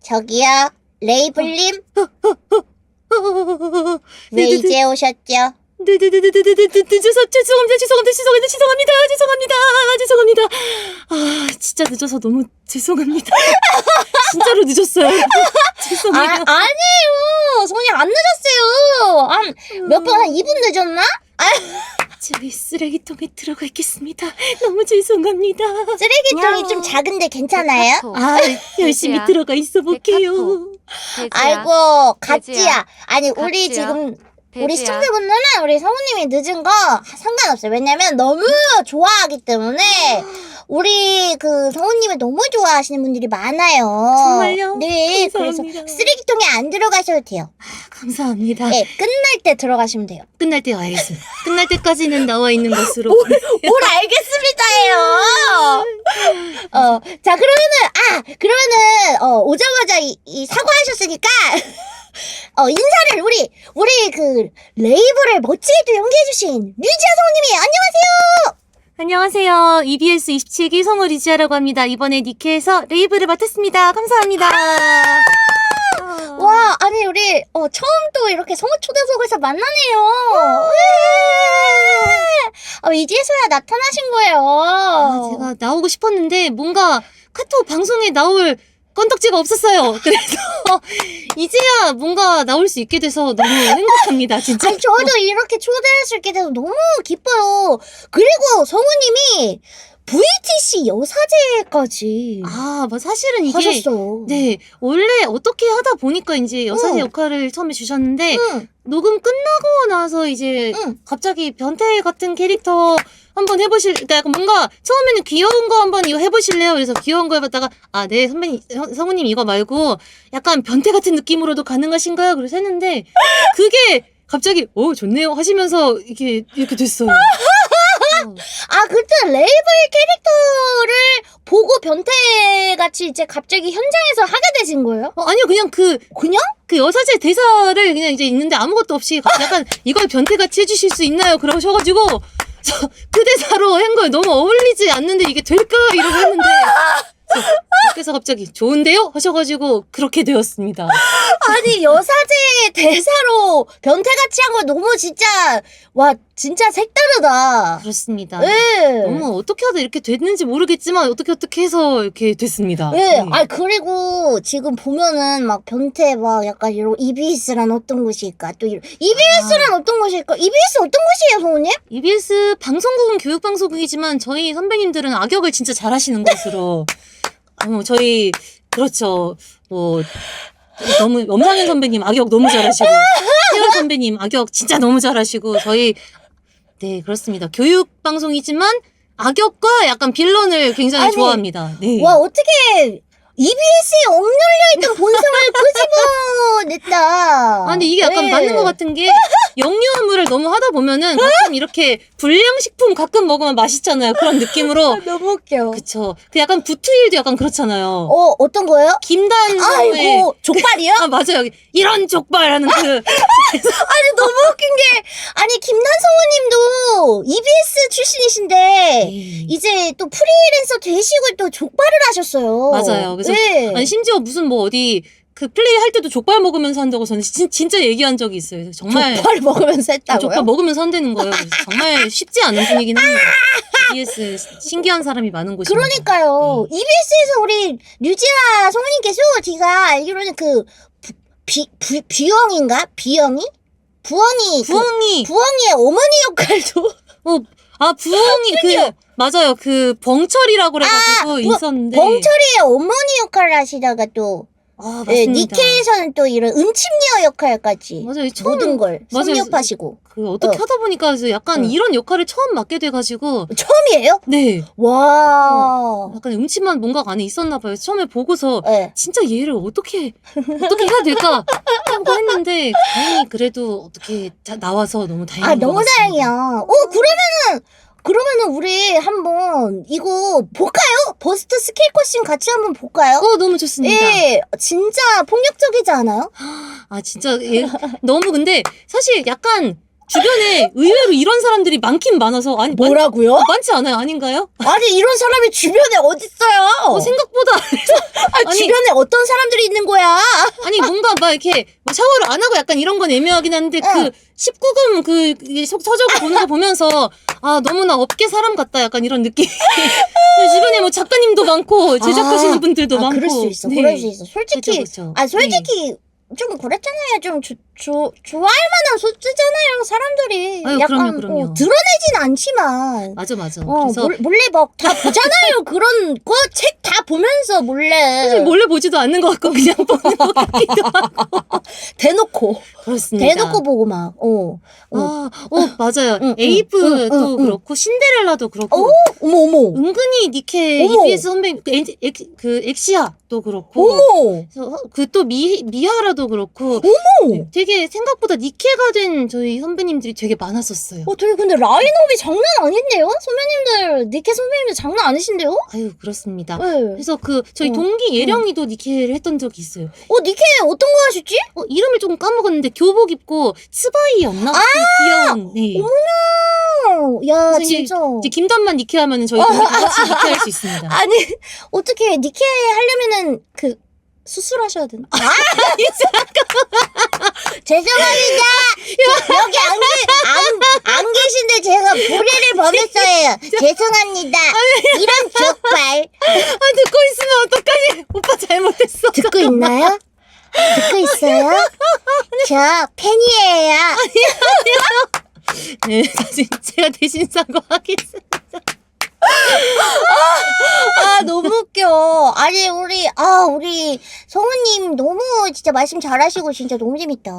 저기요, 레이블님? 왜 이제 오셨죠? 늦어서 죄송합니다. 아, 진짜 늦어서 너무 죄송합니다. 진짜로 늦었어요. 죄송해요. 아니에요. 손이 안 늦었어요. 몇 번, 한 2분 늦었나? 저희 쓰레기통에 들어가 있겠습니다. 너무 죄송합니다. 쓰레기통이 좀 작은데 괜찮아요? 아, 열심히 들어가 있어 볼게요. 아이고, 갓지야. 아니, 우리 갓지야. 지금, 우리 돼지야. 시청자분들은 우리 성우님이 늦은 거 상관없어요. 왜냐면 너무 좋아하기 때문에 우리 그 성우님을 너무 좋아하시는 분들이 많아요. 정말요? 네, 감사합니다. 그래서 쓰레기통에 안 들어가셔도 돼요. 감사합니다. 네, 끝날 때 들어가시면 돼요. 끝날 때 알겠습니다. 끝날 때까지는 나와 있는 것으로. 뭘 알겠습니다예요. 자, 그러면은, 오자마자 이 사과하셨으니까, 인사를 우리 그, 레이블을 멋지게 또 연기해주신 류지아 성우님이 안녕하세요! 안녕하세요. EBS 27기 성우 리지아라고 합니다. 이번에 니케에서 레이블을 맡았습니다. 감사합니다. 와, 아니, 우리, 처음 또 이렇게 성우 초대석에서 만나네요. 이제서야 나타나신 거예요. 제가 나오고 싶었는데 뭔가 카톡 방송에 나올 건덕지가 없었어요. 그래서 이제야 뭔가 나올 수 있게 돼서 너무 행복합니다. 진짜. 아니, 저도 이렇게 초대할 수 있게 돼서 너무 기뻐요. 그리고 성우님이 VTC 여사제까지 뭐 사실은 이게 하셨어요. 네, 원래 어떻게 하다 보니까 이제 여사제 응. 역할을 처음에 주셨는데 응, 녹음 끝나고 나서 이제 응. 갑자기 변태 같은 캐릭터 한번 그러니까 약간 뭔가 처음에는 귀여운 거 한번 이거 해보실래요? 그래서 귀여운 거 해봤다가 네 선배님 성우님 이거 말고 약간 변태 같은 느낌으로도 가능하신가요? 그래서 했는데 그게 갑자기 좋네요 하시면서 이렇게 됐어요. 그때 레이블 캐릭터를 보고 변태같이 이제 갑자기 현장에서 하게 되신 거예요? 아니요 그냥 그냥? 그 여사제 대사를 그냥 이제 있는데 아무것도 없이 약간 이걸 변태같이 해주실 수 있나요? 그러셔가지고 그 대사로 한 거예요. 너무 어울리지 않는데 이게 될까? 이러고 했는데 그래서 갑자기 좋은데요? 하셔가지고 그렇게 되었습니다. 아니, 여사제 대사로 변태같이 한 거 너무 진짜, 진짜 색다르다. 그렇습니다. 네. 너무 어떻게 하다 이렇게 됐는지 모르겠지만 어떻게 해서 이렇게 됐습니다. 네. 그리고 지금 보면은 막 변태 약간 이런 EBS란 어떤 곳일까? 또 이런 EBS란 어떤 곳일까? EBS 어떤 곳이에요, 성우님? EBS 방송국은 교육방송국이지만 저희 선배님들은 악역을 진짜 잘하시는 것으로 저희 그렇죠. 너무 엄상현 선배님 악역 너무 잘하시고 태연 선배님 악역 진짜 너무 잘하시고 저희 네 그렇습니다. 교육방송이지만 악역과 약간 빌런을 굉장히 좋아합니다. 네. 와, 어떻게 EBS에 억눌려있던 본성을 끄집어냈다. 근데 이게 약간 네. 맞는 것 같은 게 영유아물을 너무 하다 보면은 가끔 이렇게 불량식품 가끔 먹으면 맛있잖아요. 그런 느낌으로. 너무 웃겨. 그쵸. 그 약간 부투일도 약간 그렇잖아요. 어떤 거요? 김단 성우의 아이고, 족발이요? 맞아요. 이런 족발하는 아니, 너무 웃긴 게, 김단 성우님도 EBS 출신이신데, 네. 이제 또 프리랜서 되시고 또 족발을 하셨어요. 맞아요. 그래서 네. 아니 심지어 무슨 어디 그 플레이 할 때도 족발 먹으면서 한다고 저는 진짜 얘기한 적이 있어요. 그래서 정말 족발 먹으면서 했다고요? 족발 먹으면서 한다는 거예요. 그래서 정말 쉽지 않은 분이긴 합니다. EBS 신기한 사람이 많은 곳입니다. 그러니까요. EBS에서 우리 류지아 성우님께서 제가 알기로는 비영인가? 비영이? 부엉이. 부엉이의 어머니 역할도. 부엉이 맞아요. 그 벙철이라고 그래가지고 있었는데. 벙철이의 어머니 역할을 하시다가 또. 네, 맞습니다. 니케에서는 또 이런 음침녀 역할까지. 맞아요. 모든 걸 섭렵하시고. 어떻게 하다 보니까 그래서 약간 이런 역할을 처음 맡게 돼가지고. 처음이에요? 네. 와. 약간 음침한 뭔가가 안에 있었나 봐요. 처음에 보고서 네. 진짜 얘를 어떻게 해야 될까 하고 했는데 다행히 그래도 어떻게 나와서 너무 다행인 것 너무 같습니다. 다행이야. 그러면은 우리 한번 이거 볼까요? 버스트 스킬 컷신 같이 한번 볼까요? 너무 좋습니다. 예, 진짜 폭력적이지 않아요? 진짜 너무 근데 사실 약간 주변에 의외로 이런 사람들이 많긴 많아서 아니 뭐라고요? 많지 않아요? 아닌가요? 아니 이런 사람이 주변에 어딨어요? 생각보다 아니, 주변에 어떤 사람들이 있는 거야? 아니 뭔가 막 이렇게 뭐 샤워를 안 하고 약간 이런 건 애매하긴 한데 그 19금 그 서적을 보는 거 보면서 아 너무나 업계 사람 같다 약간 이런 느낌. 주변에 뭐 작가님도 많고 제작하시는 분들도 많고. 그럴 수 있어. 네. 그럴 수 있어. 솔직히 그쵸. 솔직히 좀 그랬잖아요. 좀 좋아할 만한 소재잖아요. 사람들이 아유, 약간 그럼요. 드러내진 않지만 맞아. 그래서 몰래 막 다 보잖아요. 그런 거 책 다 보면서 몰래 사실 몰래 보지도 않는 것 같고 그냥 보는 것 같기도 하고. 대놓고 그렇습니다. 대놓고 보고 막 맞아요. 응, 에이프도 응. 그렇고 신데렐라도 그렇고 어머 은근히 니케 어머. EBS 선배 그 엑시아도 그렇고 어머 그 또 미하라도 그렇고 어머 되게 생각보다 니케가 된 저희 선배님들이 되게 많았었어요. 되게 근데 라인업이 장난 아닌데요? 선배님들 니케 선배님들 장난 아니신데요? 아유 그렇습니다. 네. 그래서 그 저희 동기 예령이도 니케를 했던 적이 있어요. 니케 어떤 거 하셨지? 이름을 조금 까먹었는데 교복 입고 스바이였나? 그 귀여운. 네. 야 그래서 진짜 이제 김단만 니케 하면은 저희 동기 다 같이 니케 할 수 있습니다. 아니 어떻게 니케 하려면은 그 수술하셔야 되나? 죄송합니다. 여기 안 계신데 제가 무례를 범했어요. 죄송합니다. 이런 족발 듣고 있으면 어떡하니? 오빠 잘못했어. 듣고 있나요? 듣고 있어요? 저 팬이에요. 네, 사실 제가 대신 사과하겠습니다. 너무 웃겨. 아니 우리 성우님 너무 진짜 말씀 잘하시고 진짜 너무 재밌다.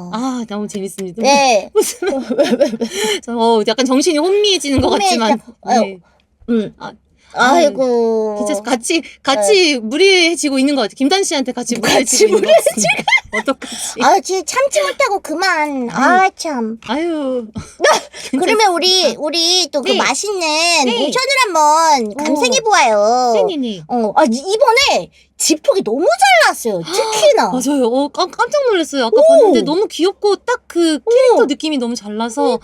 너무 재밌습니다. 네. 무슨 약간 정신이 혼미해지는 것 같지만. 네. 아이고. 진짜 같이 무리해지고 있는 것 같아. 김단 씨한테 같이 무리해지고 있는 것 같습니다. 어떡하지? 진짜 참지 못하고 그만. 참. 아유. 그러면 우리 또 그 네. 맛있는 네. 모션을 한번 감상해 보아요. 네네네. 이번에 지폭이 너무 잘 나왔어요. 특히나. 맞아요. 깜짝 놀랐어요. 아까 봤는데 너무 귀엽고 딱 그 캐릭터 느낌이 너무 잘 나서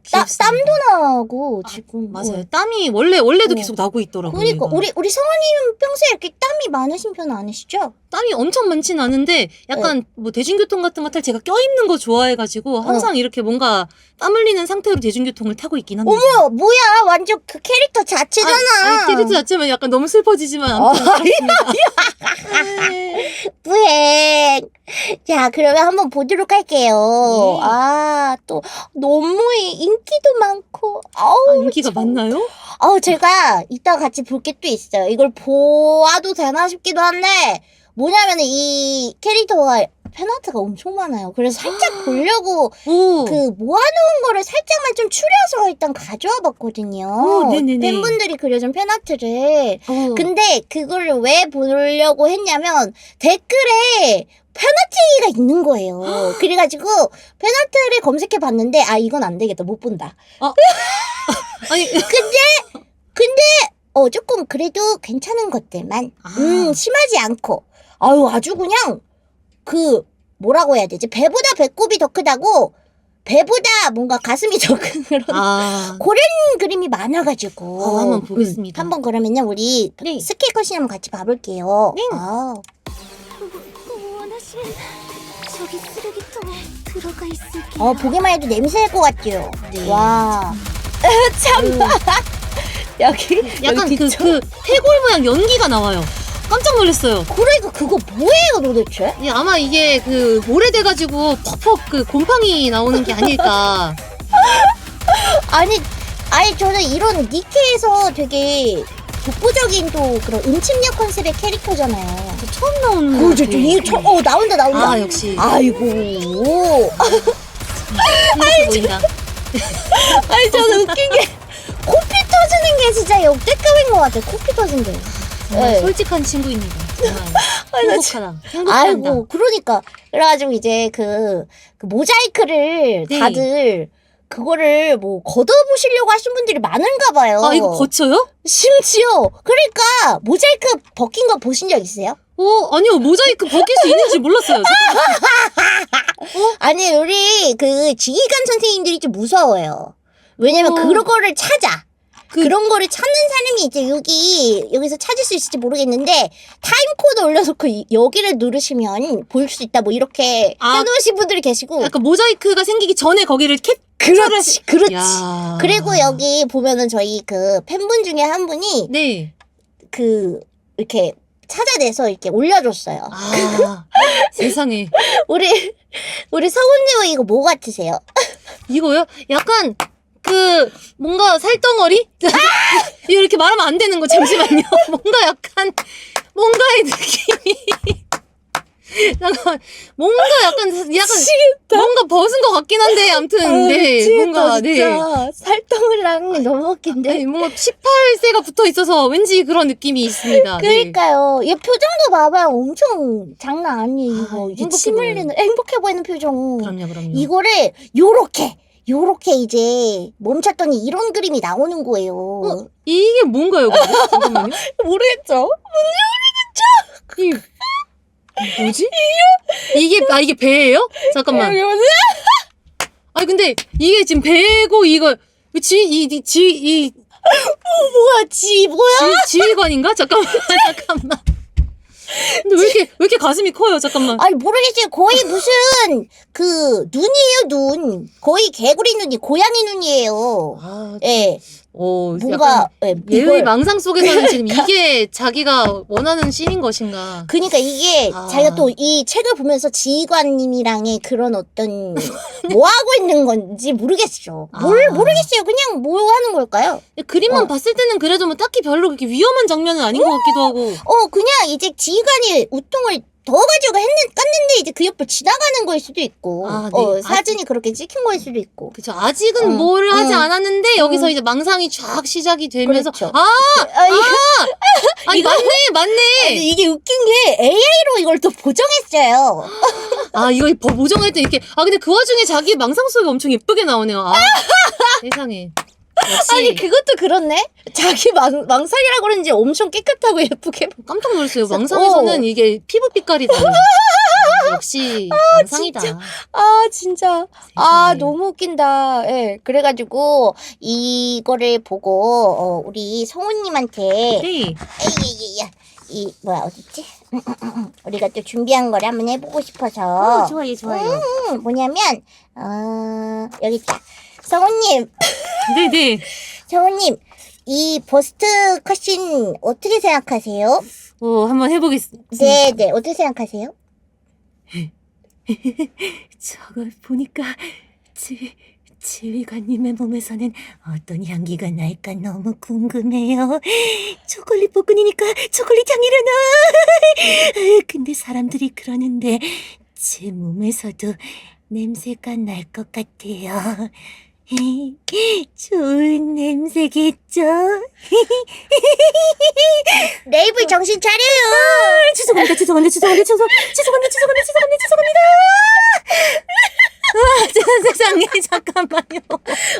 귀엽습니다. 땀도 나고 지금. 맞아요. 땀이 원래도 계속 나고 있더라고요. 그러니까 얘가. 우리 성원님 평소에 이렇게 땀이 많으신 편 아니시죠? 땀이 엄청 많진 않은데 약간 뭐 대중교통 같은 거 탈 제가 껴입는 거 좋아해가지고 항상 이렇게 뭔가 땀 흘리는 상태로 대중교통을 타고 있긴 합니다. 어머 뭐야 완전 그 캐릭터 자체잖아. 캐릭터 자체만 약간 너무 슬퍼지지만 아무튼 그렇습니다. 뿌행. 자 그러면 한번 보도록 할게요. 또 너무 인기도 많고 인기가 많나요? 제가 이따 같이 볼 게 또 있어요. 이걸 보아도 되나 싶기도 한데 뭐냐면 이 캐릭터가 팬아트가 엄청 많아요. 그래서 살짝 보려고 그 모아놓은 거를 살짝만 좀 추려서 일단 가져와 봤거든요. 네네네. 팬분들이 그려준 팬아트를. 근데 그거를 왜 보려고 했냐면 댓글에 팬아트가 있는 거예요. 그래가지고 팬아트를 검색해 봤는데 이건 안 되겠다. 못 본다. 아니 근데 조금 그래도 괜찮은 것들만 심하지 않고 아주 그냥 그 뭐라고 해야 되지? 배보다 배꼽이 더 크다고 배보다 뭔가 가슴이 더 큰 그런 그런 그림이 많아가지고 한번 보겠습니다. 한번 그러면요 우리 스케이컷이 한번 같이 봐볼게요. 네. 보기만 해도 냄새 날 것 같죠? 네. 와. 참. 여기 약간 그 태골 모양 연기가 나와요. 깜짝 놀랐어요. 그러니까 그거 뭐예요 도대체? 아마 이게 그 오래돼가지고 퍽퍽 그 곰팡이 나오는 게 아닐까. 아니 저는 이런 니케에서 되게 독보적인 또 그런 음침력 컨셉의 캐릭터잖아요. 처음 나오는 거 같아요. 나온다. 역시. 아이고. 행복해 보인다. 저는 웃긴 게 코피 터지는 게 진짜 역대급인 것 같아요. 코피 터진 게. 정말 솔직한 친구입니다. 정말 행복하다. 그러니까 그래가지고 이제 그 모자이크를 다들 그거를 뭐 걷어보시려고 하신 분들이 많은가 봐요. 이거 거쳐요? 심지어 그러니까 모자이크 벗긴 거 보신 적 있어요? 아니요. 모자이크 벗길 수 있는지 몰랐어요. 아니 우리 그 지휘관 선생님들이 좀 무서워요. 왜냐면 그런 거를 찾아. 그런 거를 찾는 사람이 이제 여기서 찾을 수 있을지 모르겠는데 타임코드 올려놓고 여기를 누르시면 볼 수 있다 뭐 이렇게 해놓으신 분들이 계시고 약간 모자이크가 생기기 전에 거기를 그렇지. 야. 그리고 여기 보면은 저희 그 팬분 중에 한 분이 네. 그 이렇게 찾아내서 이렇게 올려줬어요. 아, 세상에. 우리 성우님은 이거 뭐 같으세요? 이거요? 약간 그 뭔가 살덩어리? 이렇게 말하면 안 되는 거 잠시만요. 뭔가 약간 뭔가의 느낌이 뭔가 약간 뭔가 벗은 것 같긴 한데 아무튼 네 뭔가 진짜 살덩이랑 너무 웃긴데. 네, 뭔가 18세가 붙어 있어서 왠지 그런 느낌이 있습니다. 그러니까요. 얘 표정도 봐봐요. 엄청 장난 아니에요. 이거 이게 행복해 침 흘리는 행복해 보이는 표정. 그럼요. 이거를 요렇게 이제 멈췄더니 이런 그림이 나오는 거예요. 이게 뭔가요? 근데? 잠깐만요. 모르겠죠? 이 뭐지? 이게 배예요? 잠깐만. 아니 근데 이게 지금 배고 이거 뭐야? 지휘관인가? 잠깐만. 근데 왜 이렇게 가슴이 커요? 잠깐만. 아니 모르겠어요. 거의 무슨 그 눈이에요 눈. 거의 개구리 눈이 고양이 눈이에요. 아, 예. 뭔가 예의 망상 속에서는 지금 이게 자기가 원하는 씬인 것인가? 그러니까 이게 자기가 또 이 책을 보면서 지휘관님이랑의 그런 어떤 뭐 하고 있는 건지 모르겠어. 모르겠어요. 그냥 뭐 하는 걸까요? 그림만 봤을 때는 그래도 뭐 딱히 별로 그렇게 위험한 장면은 아닌 것 같기도 하고. 그냥 이제 지휘관이 우통을 더가지고 깠는데 이제 그 옆을 지나가는 거일 수도 있고 네. 사진이 그렇게 찍힌 거일 수도 있고. 그쵸. 아직은 뭘 하지 않았는데 여기서 이제 망상이 쫙 시작이 되면서 그렇죠. 아니 맞네. 아니, 이게 웃긴 게 AI로 이걸 또 보정했어요. 이거 보정할 때 이렇게 근데 그 와중에 자기 망상 속이 엄청 예쁘게 나오네요. 세상에. 역시. 아니 그것도 그렇네. 자기 망상이라 그런지 엄청 깨끗하고 예쁘게. 깜짝 놀랐어요. 망상에서는 이게 피부 빛깔이 다르네. 역시 망상이다. 진짜. 세상에. 너무 웃긴다. 예. 그래가지고 이거를 보고 우리 성우님한테 네. 이 뭐야 어딨지? 우리가 또 준비한 거를 한번 해보고 싶어서. 좋아요. 뭐냐면 여기 있다. 성우님. 네네. 성우님, 이 버스트 컷신 어떻게 생각하세요? 한번 해보겠습니다. 네, 어떻게 생각하세요? 저걸 보니까 지휘관님의 몸에서는 어떤 향기가 날까 너무 궁금해요. 초콜릿 볶음이니까 초콜릿 향이려나? 근데 사람들이 그러는데 제 몸에서도 냄새가 날 것 같아요. 좋은 냄새겠죠? 네이블 정신 차려요. 죄송합니다. 세상에 잠깐만요.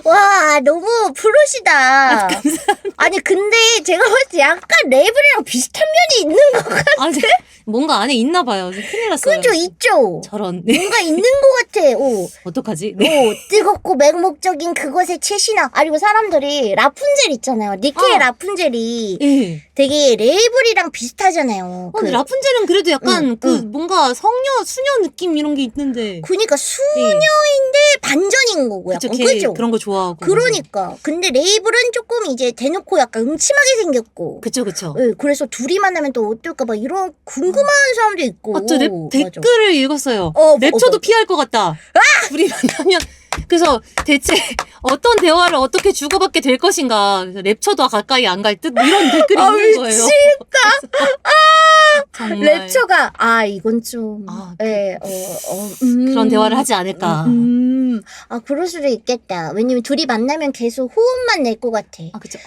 와, 너무 프로시다. 감사합니다. 아니, 근데 제가 봤을 때 약간 레이블이랑 비슷한 면이 있는 것 같아. 뭔가 안에 있나 봐요. 큰일 났어요. 그죠, 있죠? 저런. 뭔가 있는 것 같아. 어떡하지? 뜨겁고 맹목적인 그것의 채시나. 그리고 사람들이 라푼젤 있잖아요. 니케의 라푼젤이 네. 되게 레이블이랑 비슷하잖아요. 근데 라푼젤은 그래도 약간 뭔가 수녀 느낌 이런 게 있는데. 그니까 수녀인데 반전인 거고 약간 그죠? 그런 거 좋아하고. 그러니까. 근데 레이블은 조금 이제 대놓고 약간 음침하게 생겼고. 그쵸. 네, 그래서 둘이 만나면 또 어떨까 봐 이런 궁금한 사람도 있고. 또 댓글을 읽었어요. 랩처도 피할 것 같다. 둘이 만나면. 그래서 대체 어떤 대화를 어떻게 주고받게 될 것인가. 그래서 랩처도 가까이 안 갈 듯 이런 댓글이 있는 거예요. 미치겠다. 정말. 랩처가 이건 좀 그런 대화를 하지 않을까. 그럴 수도 있겠다. 왜냐면 둘이 만나면 계속 호흡만 낼 것 같아. 그쵸.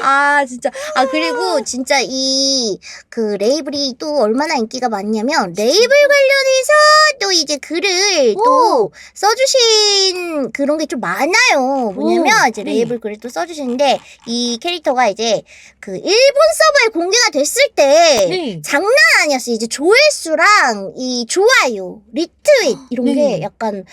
아, 진짜. 아, 그리고 진짜 그 레이블이 또 얼마나 인기가 많냐면, 레이블 관련해서 또 이제 글을 또 써주신 그런 게 좀 많아요. 뭐냐면, 이제 네. 레이블 글을 또 써주시는데, 이 캐릭터가 이제 그 일본 서버에 공개가 됐을 때, 네. 장난 아니었어요. 이제 조회수랑 이 좋아요, 리트윗, 이런 네. 게 약간,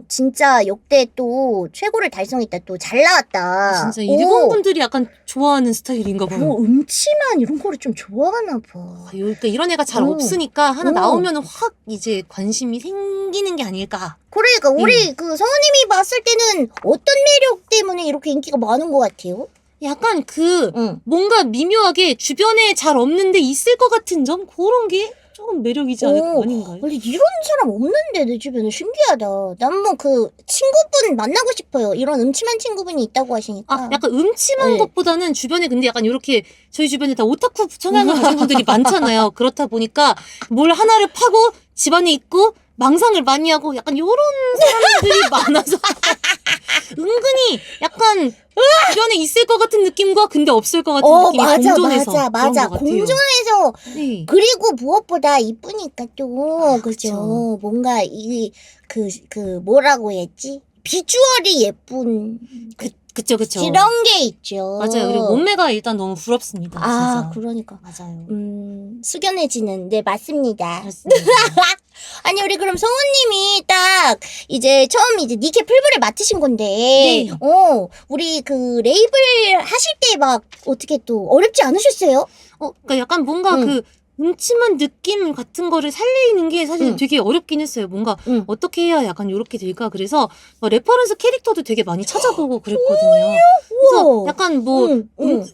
진짜 역대 또 최고를 달성했다. 또 잘 나왔다. 진짜 일본 분들이 약간 좋아하는 스타일인가 봐요. 뭐 음치만 이런 거를 좀 좋아하나 봐. 그러니까 이런 애가 잘 오. 없으니까 하나 오. 나오면 확 이제 관심이 생기는 게 아닐까. 그러니까 우리 그 성우님이 봤을 때는 어떤 매력 때문에 이렇게 인기가 많은 것 같아요? 약간 응. 뭔가 미묘하게 주변에 잘 없는데 있을 것 같은 점? 그런 게 조금 매력이지 아닌가요? 원래 이런 사람 없는데 내 주변에 신기하다. 난 뭐 그 친구분 만나고 싶어요. 이런 음침한 친구분이 있다고 하시니까. 약간 음침한 네. 것보다는 주변에 근데 약간 이렇게 저희 주변에 다 오타쿠 성향을 가진 분들이 많잖아요. 그렇다 보니까 뭘 하나를 파고 집안에 있고 망상을 많이 하고 약간 요런 사람들이 많아서 은근히 약간 주변에 있을 것 같은 느낌과 근데 없을 것 같은 느낌이 공존해서 그런 것 같아요. 공존해서 네. 그리고 무엇보다 이쁘니까 또 그죠. 그쵸. 뭔가 뭐라고 했지? 비주얼이 예쁜 그쵸. 그런 게 있죠. 맞아요. 그리고 몸매가 일단 너무 부럽습니다. 진짜. 그러니까. 맞아요. 숙연해지는, 네, 맞습니다. 맞습니다. 아니, 우리 그럼 성우님이 딱 이제 처음 이제 니케 풀브를 맡으신 건데, 네. 우리 그 레이블 하실 때 막 어떻게 또 어렵지 않으셨어요? 그러니까 약간 뭔가 응. 그 음침한 느낌 같은 거를 살리는 게 사실 응. 되게 어렵긴 했어요. 뭔가 응. 어떻게 해야 약간 이렇게 될까. 그래서 레퍼런스 캐릭터도 되게 많이 찾아보고 그랬거든요. 그래서 우와. 약간 뭐 응.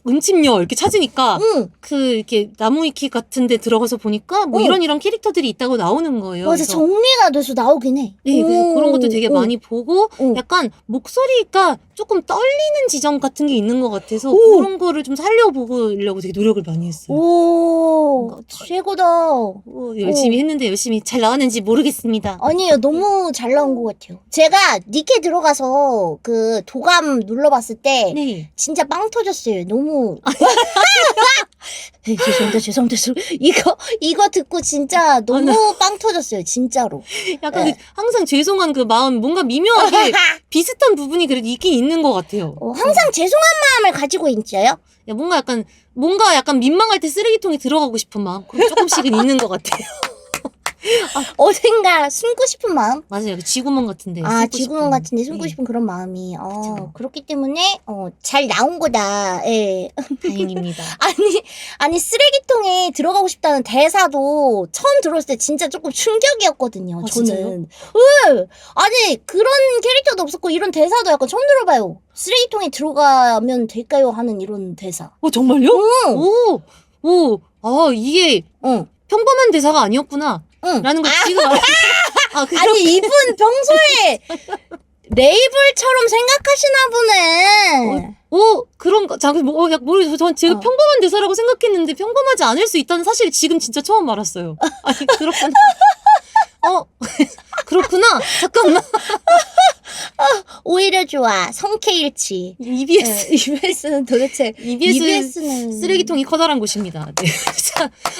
음침녀 이렇게 찾으니까 응. 이렇게 나무위키 같은 데 들어가서 보니까 뭐 응. 이런 캐릭터들이 있다고 나오는 거예요. 맞아, 그래서 정리가 돼서 나오긴 해. 네, 그래서 그런 것도 되게 많이 보고 오. 약간 목소리가 조금 떨리는 지점 같은 게 있는 것 같아서 오. 그런 거를 좀 살려보려고 되게 노력을 많이 했어요. 오, 뭔가 최고다. 열심히 했는데 열심히 잘 나왔는지 모르겠습니다. 아니에요. 너무 잘 나온 것 같아요. 제가 니케 들어가서 그 도감 눌러봤을 때 네. 진짜 빵 터졌어요. 너무. 에이, 죄송합니다. 이거 듣고 진짜 너무 빵 터졌어요. 진짜로. 약간 네. 항상 죄송한 그 마음, 뭔가 미묘하게 비슷한 부분이 그래도 있긴 있는 것 같아요. 항상 죄송한 마음을 가지고 있죠요? 야, 뭔가 약간 민망할 때 쓰레기통에 들어가고 싶은 마음, 그럼 조금씩은 있는 것 같아요. 어딘가 숨고 싶은 마음? 맞아요. 그 쥐구멍 같은데. 쥐구멍 같은데 숨고 네. 싶은 그런 마음이. 그쵸. 그렇기 때문에, 잘 나온 거다. 예. 다행입니다. 아니, 쓰레기통에 들어가고 싶다는 대사도 처음 들었을 때 진짜 조금 충격이었거든요, 저는. 진짜요? 응! 아니, 그런 캐릭터도 없었고, 이런 대사도 약간 처음 들어봐요. 쓰레기통에 들어가면 될까요? 하는 이런 대사. 정말요? 응! 이게 응. 평범한 대사가 아니었구나. 응. 라는 걸 지금 아니, 이분 평소에 레이블처럼 생각하시나 보네. 그런 거, 모르겠어요. 전 제가 평범한 대사라고 생각했는데 평범하지 않을 수 있다는 사실을 지금 진짜 처음 알았어요. 아니, 그렇구나. 그렇구나. 잠깐만. 오히려 좋아. 성케일치. EBS는 도대체. EBS는 쓰레기통이 커다란 곳입니다. 네.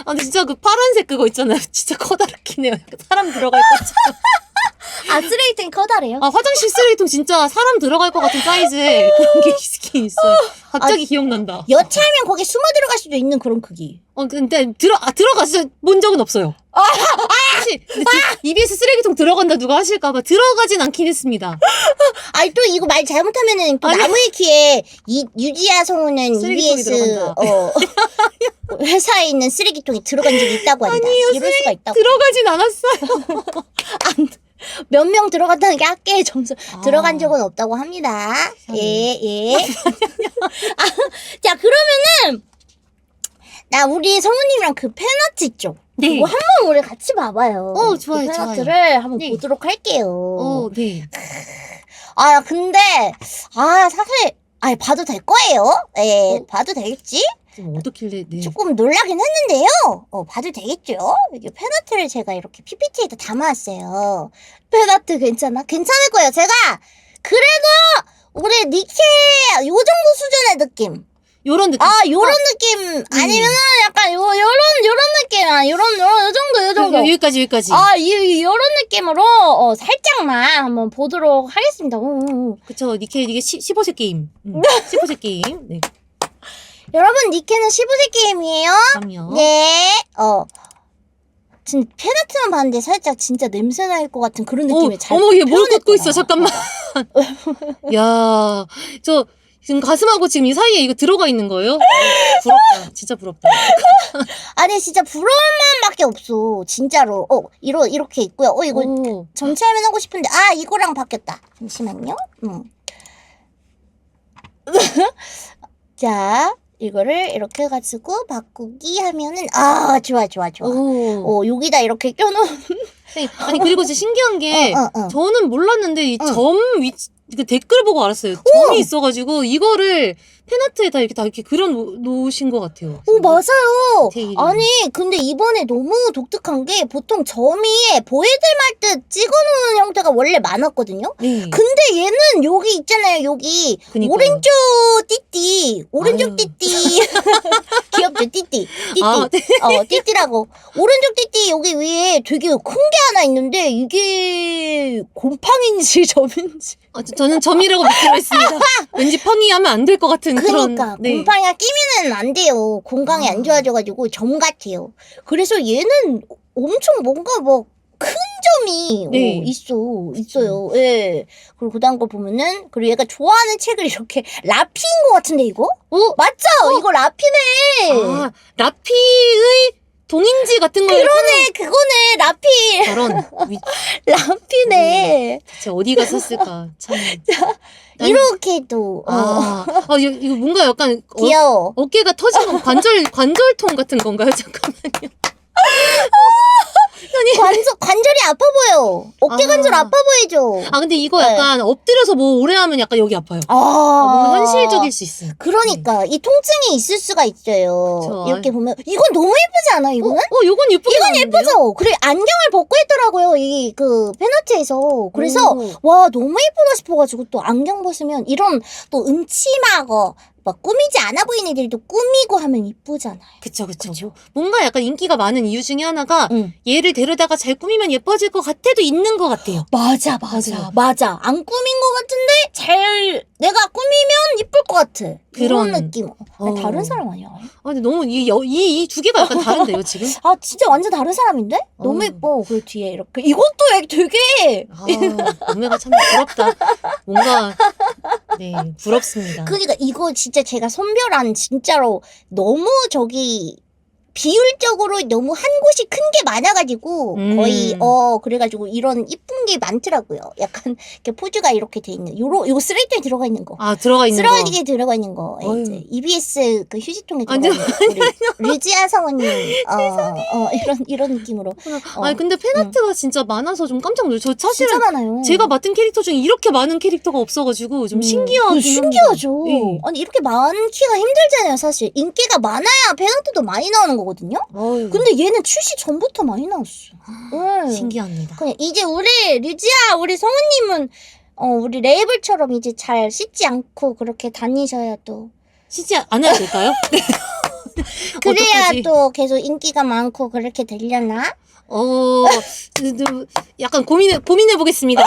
근데 진짜 그 파란색 그거 있잖아요. 진짜 커다랗긴 해요. 사람 들어갈 것 같아요. 쓰레기통이 커다래요? 화장실 쓰레기통 진짜 사람 들어갈 것 같은 사이즈에 그런 게 있긴 있어요. 갑자기 기억난다. 여차하면 거기에 숨어 들어갈 수도 있는 그런 크기. 근데 들어가서 본 적은 없어요. 사실 EBS 쓰레기통 들어간다 누가 하실까봐 들어가진 않긴 했습니다. 또 이거 말 잘못하면은 또 나무의 키에 유지아 성우는 쓰레기통이 EBS 들어간다. 회사에 있는 쓰레기통에 들어간 적이 있다고 합니다. 아니요, 이럴 수가 있다고. 들어가진 않았어요. 몇 명 들어갔다는 게 학계의 점수. 들어간 적은 없다고 합니다. 예. 자, 그러면은 우리 성우님이랑 그 팬아트 있죠? 네. 그거 한번 우리 같이 봐봐요. 좋아요, 그 팬아트를 좋아요. 한번 네. 보도록 할게요. 네. 근데 사실 봐도 될 거예요. 예, 봐도 되겠지? 좀 어떻길래, 네. 조금 놀라긴 했는데요. 봐도 되겠죠? 이게 팬아트를 제가 이렇게 PPT에다 담아왔어요. 팬아트 괜찮아? 괜찮을 거예요. 제가 그래도 우리 니케 요 정도 수준의 느낌. 요런 느낌. 아, 요런 느낌 아니면은 약간 요런 느낌. 아, 요 정도. 여기까지. 아, 요런 느낌으로 살짝만 한번 보도록 하겠습니다. 그쵸. 이게 15세 게임. 15세 게임. 네. 여러분, 니케는 15세 게임이에요. 그럼요. 네. 진짜 팬아트만 봤는데 살짝 진짜 냄새 날 것 같은 그런 느낌이 잘. 어머, 얘 뭘 걷고 표현했구나. 있어. 잠깐만. 야, 저 지금 가슴하고 지금 이 사이에 이거 들어가 있는 거예요? 부럽다. 진짜 부럽다. 아니, 진짜 부러운 마음밖에 없어. 진짜로. 이렇게 있고요. 이거 오. 전체 화면 하고 싶은데, 이거랑 바뀌었다. 잠시만요. 자, 이거를 이렇게 해가지고 바꾸기 하면은, 좋아. 오. 여기다 이렇게 껴놓은. 아니, 그리고 진짜 신기한 게, 저는 몰랐는데, 이 점 위치, 그 댓글 보고 알았어요. 점이 있어가지고, 이거를 팬아트에다 이렇게 그려 놓으신 것 같아요. 맞아요. 디테일이. 아니, 근데 이번에 너무 독특한 게 보통 점 위에 보헤드 말듯 찍어놓는 형태가 원래 많았거든요? 네. 근데 얘는 여기 있잖아요, 여기. 그니까요. 오른쪽 띠띠. 오른쪽 아유. 띠띠. 귀엽죠, 띠띠. 아, 네. 띠띠라고. 오른쪽 띠띠 여기 위에 되게 큰 게 하나 있는데 이게 곰팡인지 점인지. 저는 점이라고 믿기로 했습니다. 왠지 펑이하면 안 될 것 같은 그러니까 그런. 네. 곰팡이가 끼면은 안 돼요. 건강이 안 좋아져가지고 점 같아요. 그래서 얘는 엄청 뭔가 뭐 큰 점이 네. 있어요. 예. 그리고 그다음 거 보면은 그리고 얘가 좋아하는 책을 이렇게 라피인 것 같은데 이거? 맞죠? 이거 라피네. 아, 라피의 동인지 같은 거. 그거네 라피. 저런. 라피네. 대체 어디가 썼을까. 참. 이렇게도 이거 뭔가 약간 귀여워. 어깨가 터지는 관절통 같은 건가요? 잠깐만요. 관절이 아파 보여. 어깨 관절 아파 보이죠. 근데 이거 약간 엎드려서 뭐 오래 하면 약간 여기 아파요. 뭔가 현실적일 수 있어요. 그러니까 이 통증이 있을 수가 있어요. 그쵸. 이렇게 보면 이건 너무 예쁘지 않아? 이거는? 요건 예쁘게 이건 나왔는데요? 예쁘죠. 그리고 안경을 벗고 했더라고요. 이 그 팬아트에서. 그래서 오. 와 너무 예쁘다 싶어가지고 또 안경 벗으면 이런 또 음침하고 막 꾸미지 않아 보이는 애들도 꾸미고 하면 이쁘잖아요. 그쵸. 뭔가 약간 인기가 많은 이유 중에 하나가 얘를 데려다가 잘 꾸미면 예뻐질 것 같아도 있는 것 같아요. 맞아. 안 꾸민 것 같은데 잘 내가 꾸미면 이쁠 것 같아. 그런 그런. 느낌. 다른 사람 아니야? 근데 너무 이 두 개가 약간 다른데요, 지금? 진짜 완전 다른 사람인데? 너무 예뻐. 그 뒤에 이렇게. 이것도 되게. 몸매가 참 부럽다. 뭔가, 네, 부럽습니다. 그러니까 이거 진짜 제가 선별한 진짜로 너무 비율적으로 너무 한 곳이 큰 게 많아가지고 거의 그래가지고 이런 이쁜 게 많더라고요. 약간 이렇게 포즈가 이렇게 돼 있는 요거 쓰레기통에 들어가 있는 거. 들어가 있는 거. 쓰레기통에 들어가 있는 거. 이제 EBS 그 휴지통에 들어가 있는 거. 우리 류지아 성우님 이런 느낌으로. 근데 팬아트가 진짜 많아서 좀 깜짝 놀랐어요. 저 사실은 진짜 많아요. 제가 맡은 캐릭터 중에 이렇게 많은 캐릭터가 없어가지고 좀 신기하긴 신기하죠. 네. 아니 이렇게 많기가 힘들잖아요. 사실 인기가 많아야 팬아트도 많이 나오는 거거든요. 근데 얘는 출시 전부터 많이 나왔어. 신기합니다. 그냥 이제 우리 류지아 우리 성우님은 우리 레이블처럼 이제 잘 씻지 않고 그렇게 다니셔야 또 씻지 안 해도 될까요? 그래야 어떡하지? 또 계속 인기가 많고 그렇게 되려나? 약간 고민해 보겠습니다.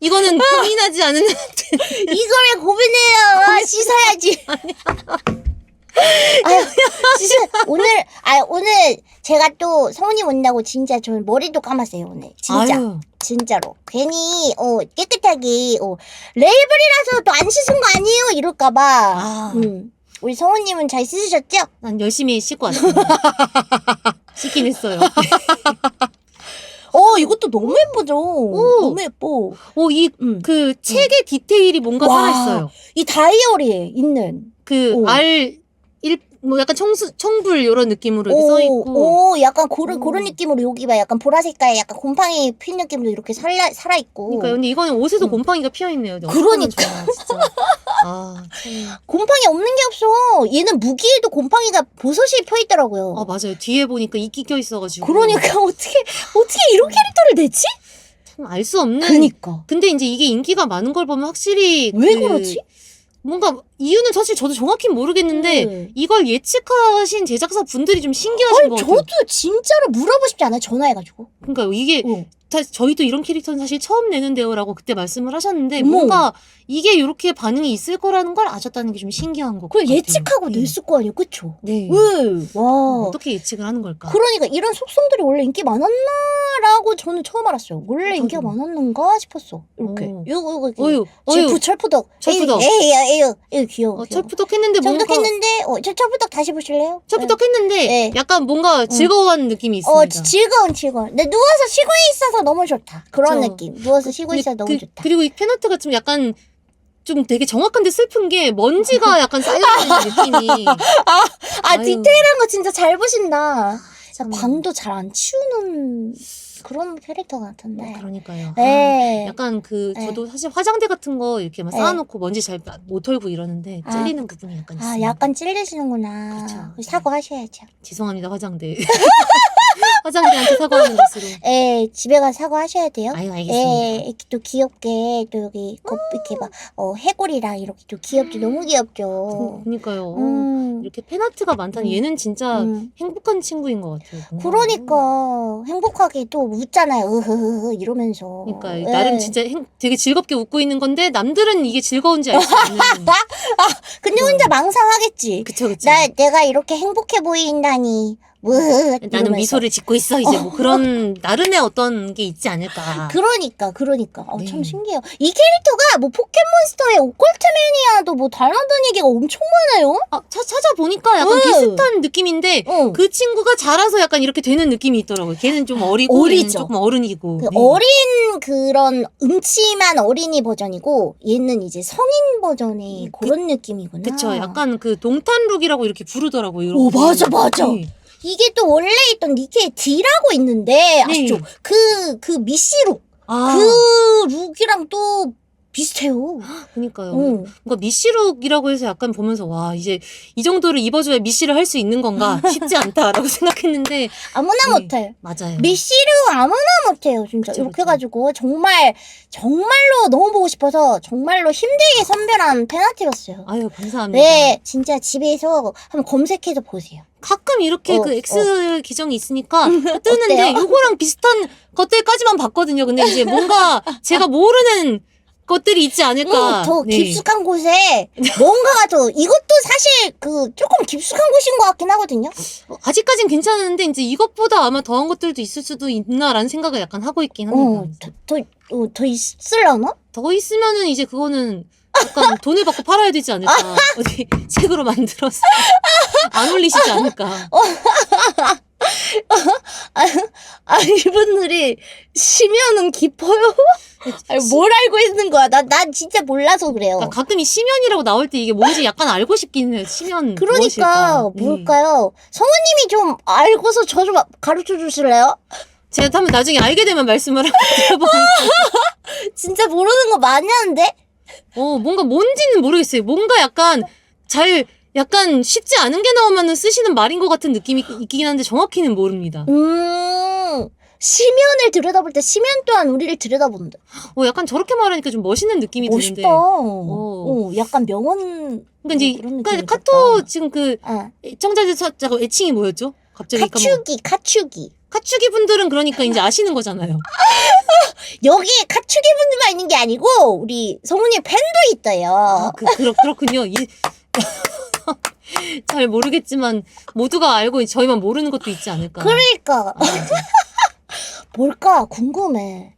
이거는 고민하지 않은 이걸 왜 고민해요? 씻어야지. 오늘 제가 또 성우님 온다고 진짜 저는 머리도 감았어요 오늘 진짜. 진짜로 괜히 깨끗하게 레이블이라서 또 안 씻은 거 아니에요 이럴까봐. 우리 성우님은 잘 씻으셨죠? 난 열심히 씻고 왔습니다. 씻긴 했어요. 이것도 너무 예쁘죠? 너무 예뻐. 그 책의 디테일이 뭔가 살아있어요. 이 다이어리에 있는 뭐 약간 청불 이런 느낌으로 이렇게 써있고. 약간 그런 느낌으로 여기 봐. 약간 보라색깔 약간 곰팡이 핀 느낌으로 이렇게 살아있고. 그러니까 근데 이거는 옷에도 곰팡이가 피어있네요. 그러니까. 진짜. 참. 곰팡이 없는 게 없어. 얘는 무기에도 곰팡이가 보섯이 펴있더라고요. 맞아요. 뒤에 보니까 이끼 껴있어가지고. 그러니까 어떻게 이런 캐릭터를 내지? 참 알 수 없는. 그니까. 근데 이제 이게 인기가 많은 걸 보면 확실히 왜 그러지? 뭔가 이유는 사실 저도 정확히 모르겠는데 네. 이걸 예측하신 제작사 분들이 좀 신기하신 것 같아요. 저도 진짜로 물어보고 싶지 않아요. 전화해가지고. 그러니까 이게 저희도 이런 캐릭터는 사실 처음 내는데요라고 그때 말씀을 하셨는데 어머. 뭔가 이게 이렇게 반응이 있을 거라는 걸 아셨다는 게 좀 신기한 것 그걸 같아요. 예측하고 네. 냈을 거 아니에요. 그쵸? 네. 왜? 와. 어떻게 예측을 하는 걸까? 그러니까 이런 속성들이 원래 인기 많았나라고 저는 처음 알았어요. 원래 인기가 저도요. 많았는가 싶었어. 이렇게. 오. 이거 어유, 제프 철푸덕. 철푸덕. 에휴 귀여워. 철푸덕했는데 뭔가 철푸덕했는데 철푸덕 다시 보실래요? 철푸덕했는데 네. 약간 뭔가 즐거워하는 느낌이 있습니다. 즐거운. 근데 누워서 쉬고 있어서 너무 좋다. 그런 그쵸. 느낌. 누워서 쉬고 근데 있어서 너무 좋다. 그리고 이 팬아트가 좀 약간 좀 되게 정확한데 슬픈 게 먼지가 약간 쌓여있는 느낌이. 아유. 디테일한 거 진짜 잘 보신다. 참. 방도 잘 안 치우는 그런 캐릭터 같은데. 그러니까요. 네. 약간 네. 저도 사실 화장대 같은 거 이렇게 막 네. 쌓아놓고 먼지 잘 못 털고 이러는데 아. 찔리는 부분이 약간 있어요. 약간 찔리시는구나. 그쵸. 사과하셔야죠. 죄송합니다, 화장대. 화장대한테 사과하는 것으로. 집에 가서 사과하셔야 돼요. 아유, 알겠습니다. 이렇게 또 귀엽게 또 여기 이렇게 막 해골이랑 이렇게 또 귀엽죠. 너무 귀엽죠. 그러니까요. 음. 이렇게 팬아트가 많다니 얘는 진짜 행복한 친구인 것 같아요. 뭔가. 그러니까 행복하게 또 웃잖아요. 으흐흐 이러면서. 그러니까 나름 진짜 되게 즐겁게 웃고 있는 건데 남들은 이게 즐거운지 알 수 없는. 근데 혼자 망상하겠지. 그쵸. 내가 이렇게 행복해 보인다니. 나는 이러면서. 미소를 짓고 있어 이제 뭐 그런 나름의 어떤 게 있지 않을까. 그러니까. 네. 참 신기해요. 이 캐릭터가 뭐 포켓몬스터의 오컬트매니아도 뭐 닮았다는 얘기가 엄청 많아요. 찾아보니까 약간 비슷한 느낌인데 그 친구가 자라서 약간 이렇게 되는 느낌이 있더라고요. 걔는 좀 어리고 어리죠. 얘는 조금 어른이고. 네. 어린 그런 음침한 어린이 버전이고 얘는 이제 성인 버전의 그런 느낌이구나. 그쵸. 약간 그 동탄룩이라고 이렇게 부르더라고요. 오, 맞아. 네. 이게 또 원래 있던 니케의 D라고 있는데 아시죠? 그 미씨룩 그 룩이랑 또 비슷해요. 그러니까요. 응. 미씨룩이라고 해서 약간 보면서 와 이제 이 정도를 입어줘야 미씨를 할 수 있는 건가 쉽지 않다라고 생각했는데 아무나 못해. 맞아요. 미씨룩 아무나 못해요. 진짜 그쵸, 이렇게 그쵸. 해가지고 정말로 너무 보고 싶어서 정말로 힘들게 선별한 팬아트였어요. 아유 감사합니다. 네, 진짜 집에서 한번 검색해서 보세요. 가끔 이렇게 그 X 계정이 있으니까 뜨는데 어때요? 요거랑 비슷한 것들까지만 봤거든요. 근데 이제 뭔가 제가 모르는 것들이 있지 않을까. 더 네. 깊숙한 곳에 뭔가가 더 이것도 사실 조금 깊숙한 곳인 것 같긴 하거든요. 아직까진 괜찮은데 이제 이것보다 아마 더한 것들도 있을 수도 있나라는 생각을 약간 하고 있긴 합니다. 더 있을라나? 더 있으면은 이제 그거는 약간 돈을 받고 팔아야 되지 않을까. 어디 책으로 만들어서 안 올리시지 않을까. 이분들이 심연은 깊어요? 뭘 알고 있는 거야? 난 진짜 몰라서 그래요. 그러니까 가끔 이 심연이라고 나올 때 이게 뭔지 약간 알고 싶긴 해요. 심연 그러니까 무엇일까. 뭘까요? 성우님이 좀 알고서 저 좀 가르쳐 주실래요? 제가 한번 나중에 알게 되면 말씀을 한번 드려보니까 진짜 모르는 거 많이 하는데? 뭔가 뭔지는 모르겠어요. 뭔가 약간 쉽지 않은 게 나오면은 쓰시는 말인 것 같은 느낌이 있긴 한데 정확히는 모릅니다. 심연을 들여다볼 때 심연 또한 우리를 들여다본다. 약간 저렇게 말하니까 좀 멋있는 느낌이 멋있다. 드는데. 약간 명언. 그러니까 이제 그런 느낌이 카톡 지금 그 어. 애청자들 애칭이 뭐였죠? 갑자기 카추기. 카츠기 분들은 그러니까 이제 아시는 거잖아요. 여기에 카츠기 분들만 있는 게 아니고 우리 성우님 팬도 있어요. 그렇군요. 잘 모르겠지만 모두가 알고 저희만 모르는 것도 있지 않을까. 그러니까 뭘까 궁금해.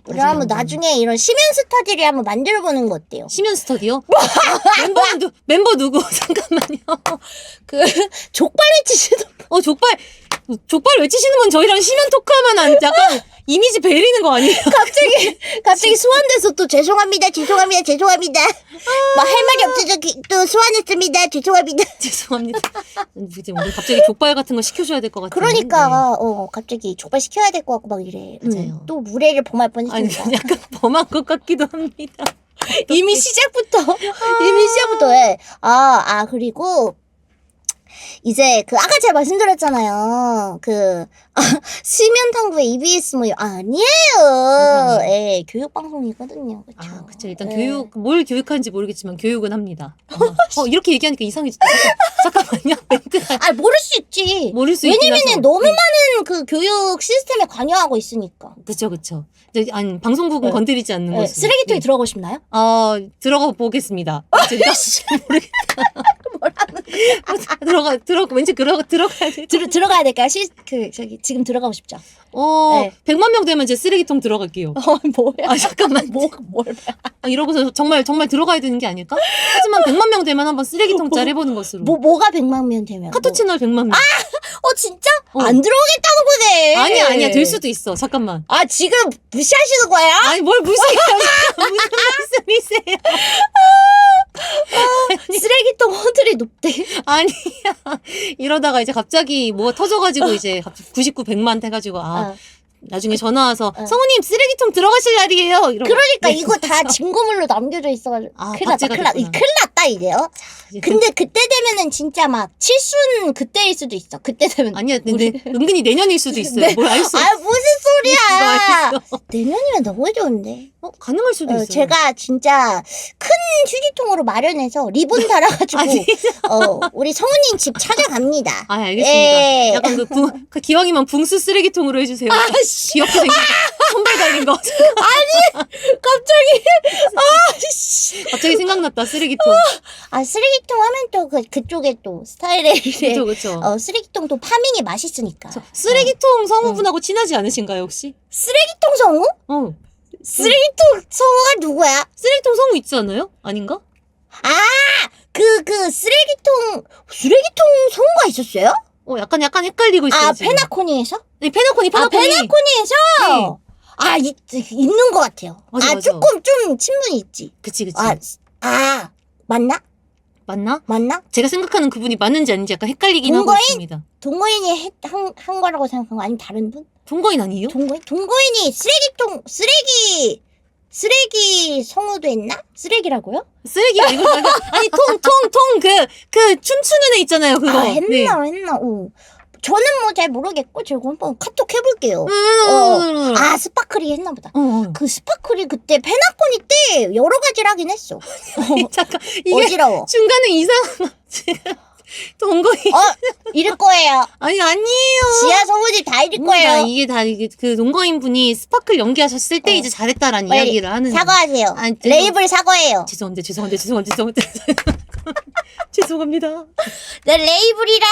우리 한번 나중에 이런 심연 스터디를 한번 만들어보는 거 어때요? 심연 스터디요? 멤버 누구? 잠깐만요. 족발 외치시는 족발 외치시는 분 저희랑 심연 토크하면 약간 이미지 베리는 거 아니에요? 갑자기 소환돼서 또 죄송합니다. 막 할 말이 없어서 또 소환했습니다. 죄송합니다. 이제 오늘 갑자기 족발 같은 거 시켜줘야 될 것 같아요. 그러니까 갑자기 족발 시켜야 될 것 같고 막 이래. 맞아요. 또 무례를 범할 아니 뻔했습니다. 약간 범한 것 같기도 합니다. 이미 시작부터 해. 그리고 이제 그 아까 제가 말씀드렸잖아요. 수면 탐구의 EBS 뭐 아니에요. 세상에. 예, 교육 방송이거든요. 그렇죠. 아, 그쵸. 일단 예. 뭘 교육하는지 모르겠지만 교육은 합니다. 이렇게 얘기하니까 이상해졌다. 잠깐만요. 멘트가 아, 모를 수 있지. 모를 수 있긴 왜냐면은 하죠. 너무 많은 그 교육 시스템에 관여하고 있으니까. 그쵸. 이제 아니, 방송국은 네. 건드리지 않는 예, 것으로. 쓰레기통에 네. 들어가고 싶나요? 들어가 보겠습니다. 제가 모르겠다. 왠지 들어가야 돼. 들어가야 될까요? 지금 들어가고 싶죠. 네. 100만 명 되면 제 쓰레기통 들어갈게요. 뭐야? 잠깐만. 뭘? 이러고서 정말 들어가야 되는 게 아닐까? 하지만 100만 명 되면 한번 쓰레기통 짤 해보는 것으로. 뭐가 100만 명 되면? 카톡 채널 100만 명. 진짜? 어. 안 들어오겠다는 거네. 아니야. 될 수도 있어. 잠깐만. 아, 지금 무시하시는 거야? 아니, 뭘 무시해요. 무슨 말씀이세요? 쓰레기통 허들이 높대. 아니야. 이러다가 이제 갑자기 뭐가 터져가지고 이제 99, 100만 해가지고 나중에 전화 와서 성우님 쓰레기통 들어가실 날이에요. 이러고. 그러니까 네, 이거 다 증거물로 남겨져 있어가지고 큰일 났다. 박제가 큰일 됐구나. 났다 이제요. 이제 근데 그때 되면은 진짜 막 칠순 그때일 수도 있어. 그때 되면. 아니야. 근데 은근히 내년일 수도 있어요. 네. 뭘 알 수 없어. 아, 무슨 소리야. 알겠어. 내년이면 너무 좋은데. 가능할 수도 있어요. 제가 진짜 큰 휴지통으로 마련해서 리본 달아가지고 우리 성우님 집 찾아갑니다. 알겠습니다. 예. 약간 그 기왕이면 붕스 쓰레기통으로 해주세요. 씨. 귀엽게 생긴 손발 달린 거. 갑자기. 갑자기 생각났다. 쓰레기통. 쓰레기통 하면 또 그쪽에 또 스타일에 그쵸. 쓰레기통 또 파밍이 맛있으니까. 쓰레기통 성우분하고 친하지 않으신가요, 혹시? 쓰레기통 성우? 쓰레기통 성우가 누구야? 쓰레기통 성우 있지 않아요? 아닌가? 쓰레기통 성우가 있었어요? 약간 헷갈리고 있어요. 지금. 페나코니에서? 네, 페나코니. 페나코니에서? 네. 있는 것 같아요. 맞아. 조금 좀 친분이 있지. 그치. 맞나? 맞나? 제가 생각하는 그분이 맞는지 아닌지 약간 헷갈리긴 하고 동거인? 있습니다. 동거인이 한 거라고 생각한 거 아니면 다른 분? 동거인 아니에요? 동거인이 쓰레기 성우도 했나? 쓰레기라고요? 쓰레기 아니고 아니 통 그 춤추는 애 있잖아요. 그거. 했나? 저는 뭐 잘 모르겠고 제가 한번 카톡 해볼게요. 스파클이 했나 보다. 그 스파클이 그때 페나코니 때 여러 가지를 하긴 했어. 잠깐 이게 어지러워. 중간에 이상한 동거인. 이럴 거예요. 아니에요. 지하 성우들 다 이럴 거예요. 이게 그 동거인 분이 스파클 연기하셨을 때 이제 잘했다라는 이야기를 하는. 사과하세요. 아니, 레이블 사과해요. 죄송합니다. 죄송합니다. 내 레이블이랑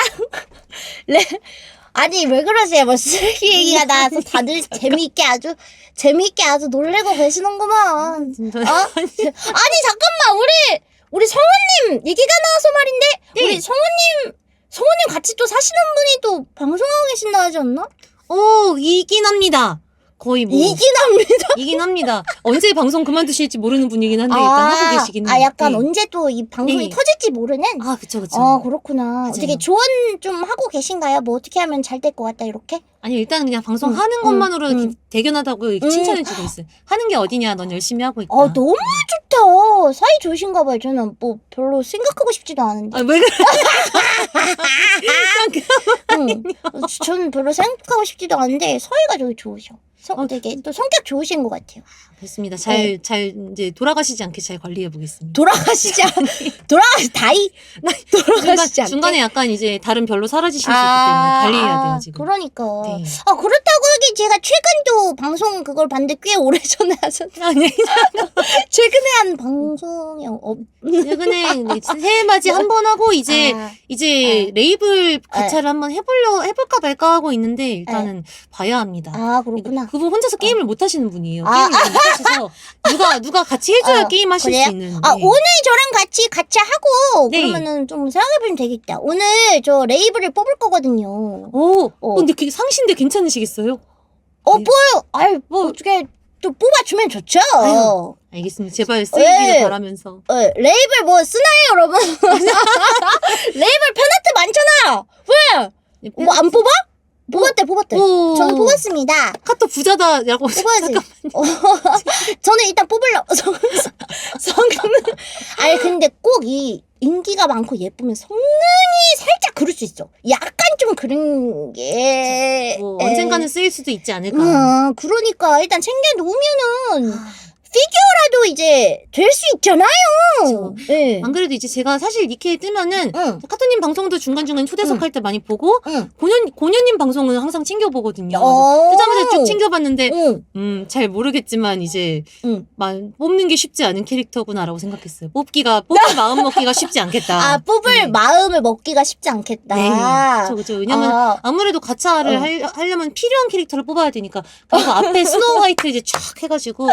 아니 왜 그러세요? 뭐 쓰레기 얘기가 나와서 다들 재미있게 아주 놀래고 계시는구만. 아니 잠깐만 우리 성우님 얘기가 나와서 말인데 네. 우리 성우님 같이 또 사시는 분이 또 방송하고 계신다 하지 않나? 이긴 합니다. 거의 뭐 이긴 합니다. 언제 방송 그만두실지 모르는 분이긴 한데 일단 하고 계시긴 해요. 약간 네. 언제 또 이 방송이 네. 터질지 모르는. 그쵸. 그렇구나. 맞아요. 어떻게 조언 좀 하고 계신가요? 뭐 어떻게 하면 잘 될 것 같다 이렇게? 아니 일단 그냥 방송하는 것만으로 이렇게 대견하다고 칭찬해주고 있어요. 하는 게 어디냐, 넌 열심히 하고 있다. 너무 좋다. 사이 좋으신가 봐요. 저는 뭐 별로 생각하고 싶지도 않은데. 왜 그래? 저는 별로 생각하고 싶지도 않은데 사이가 되게 좋으셔. 되게 또 성격 좋으신 것 같아요. 됐습니다. 잘 이제 돌아가시지 않게 잘 관리해 보겠습니다. 돌아가시지 않게. 중간에 약간 이제 다른 별로 사라지실 수 있기 때문에 관리해야 돼요 지금. 그러니까. 네. 그렇다고 하긴 제가 최근도 방송 그걸 봤는데 꽤 오래전에 하셨는데. 아니 최근에 한 방송이 최근에 새해 맞이 한 번 하고 이제 레이블 가차를 한번 해볼까 말까 하고 있는데 일단은 봐야 합니다. 그렇구나. 그분 혼자서 게임을 못 하시는 분이에요. 게임을 못 하셔서 누가 같이 해줘야 게임 하실 수 있는. 네. 오늘 저랑 같이 하고 네. 그러면은 좀 생각해보면 되겠다. 오늘 저 레이블을 뽑을 거거든요. 근데 그게 상신데 괜찮으시겠어요? 보여요. 어떻게 또 뽑아주면 좋죠. 아유. 알겠습니다. 제발 쓰이기를 바라면서. 레이블 뭐 쓰나요, 여러분? 레이블 팬아트 많잖아. 왜? 뭐 안 뽑아? 뽑았대. 뽑았대. 오. 저는 뽑았습니다. 카톡 부자다라고. 뽑아야지. 저는 일단 뽑으려. 성능. 아니 근데 꼭 이 인기가 많고 예쁘면 성능이 살짝 그럴 수 있어. 약간 좀 그런 게. 뭐 언젠가는 쓰일 수도 있지 않을까. 그러니까 일단 챙겨놓으면은 아, 피규어라도 이제 될 수 있잖아요. 그쵸. 네. 안 그래도 이제 제가 사실 니케에 뜨면은 응. 카토님 방송도 중간중간 초대석 응. 할 때 많이 보고 응. 고녀님 방송은 항상 챙겨보거든요. 어. 뜨자마자 쭉 챙겨봤는데 응. 잘 모르겠지만 이제 응. 뽑는 게 쉽지 않은 캐릭터구나라고 생각했어요. 뽑을 마음 먹기가 쉽지 않겠다. 아, 뽑을 네. 마음을 먹기가 쉽지 않겠다. 네. 그죠. 왜냐면 아무래도 가차를 어. 하려면 필요한 캐릭터를 뽑아야 되니까. 그리고 앞에 스노우 화이트 이제 촥 해가지고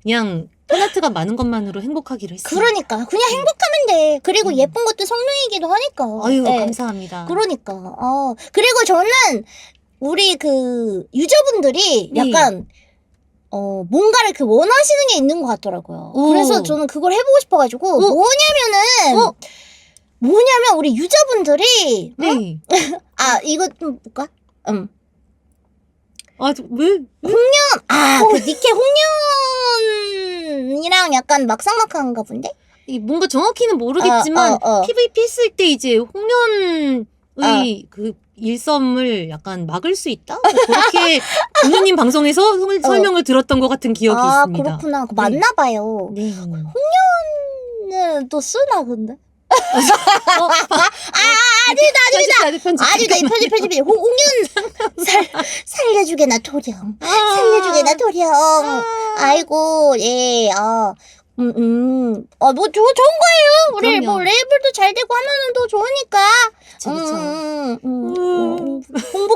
그냥 팬아트가 많은 것만으로 행복하기로 했어요. 그러니까 그냥 행복하면 돼. 그리고 예쁜 것도 성능이기도 하니까. 아유 네. 감사합니다. 그러니까. 그리고 저는 우리 그 유저분들이 네. 약간 뭔가를 그 원하시는 게 있는 것 같더라고요. 오. 그래서 저는 그걸 해보고 싶어가지고 뭐냐면 우리 유저분들이 네. 이거 좀 볼까? 왜? 그 니케 홍련이랑 약간 막상막하한가 본데? 이게 뭔가 정확히는 모르겠지만 PVP 했을 때 이제 홍련의 그 일섬을 약간 막을 수 있다? 뭐 그렇게 은우님 방송에서 설명을 들었던 것 같은 기억이 있습니다. 그렇구나. 맞나봐요. 네. 홍련은 또 쓰나 근데? 아니다. 이 편집. 홍련 살려주게나 토령. 살려주게나 토령. 아이고, 예, 뭐 좋은 거예요. 우리 그럼요. 뭐 레이블도 잘 되고 하면은 더 좋으니까. 그쵸.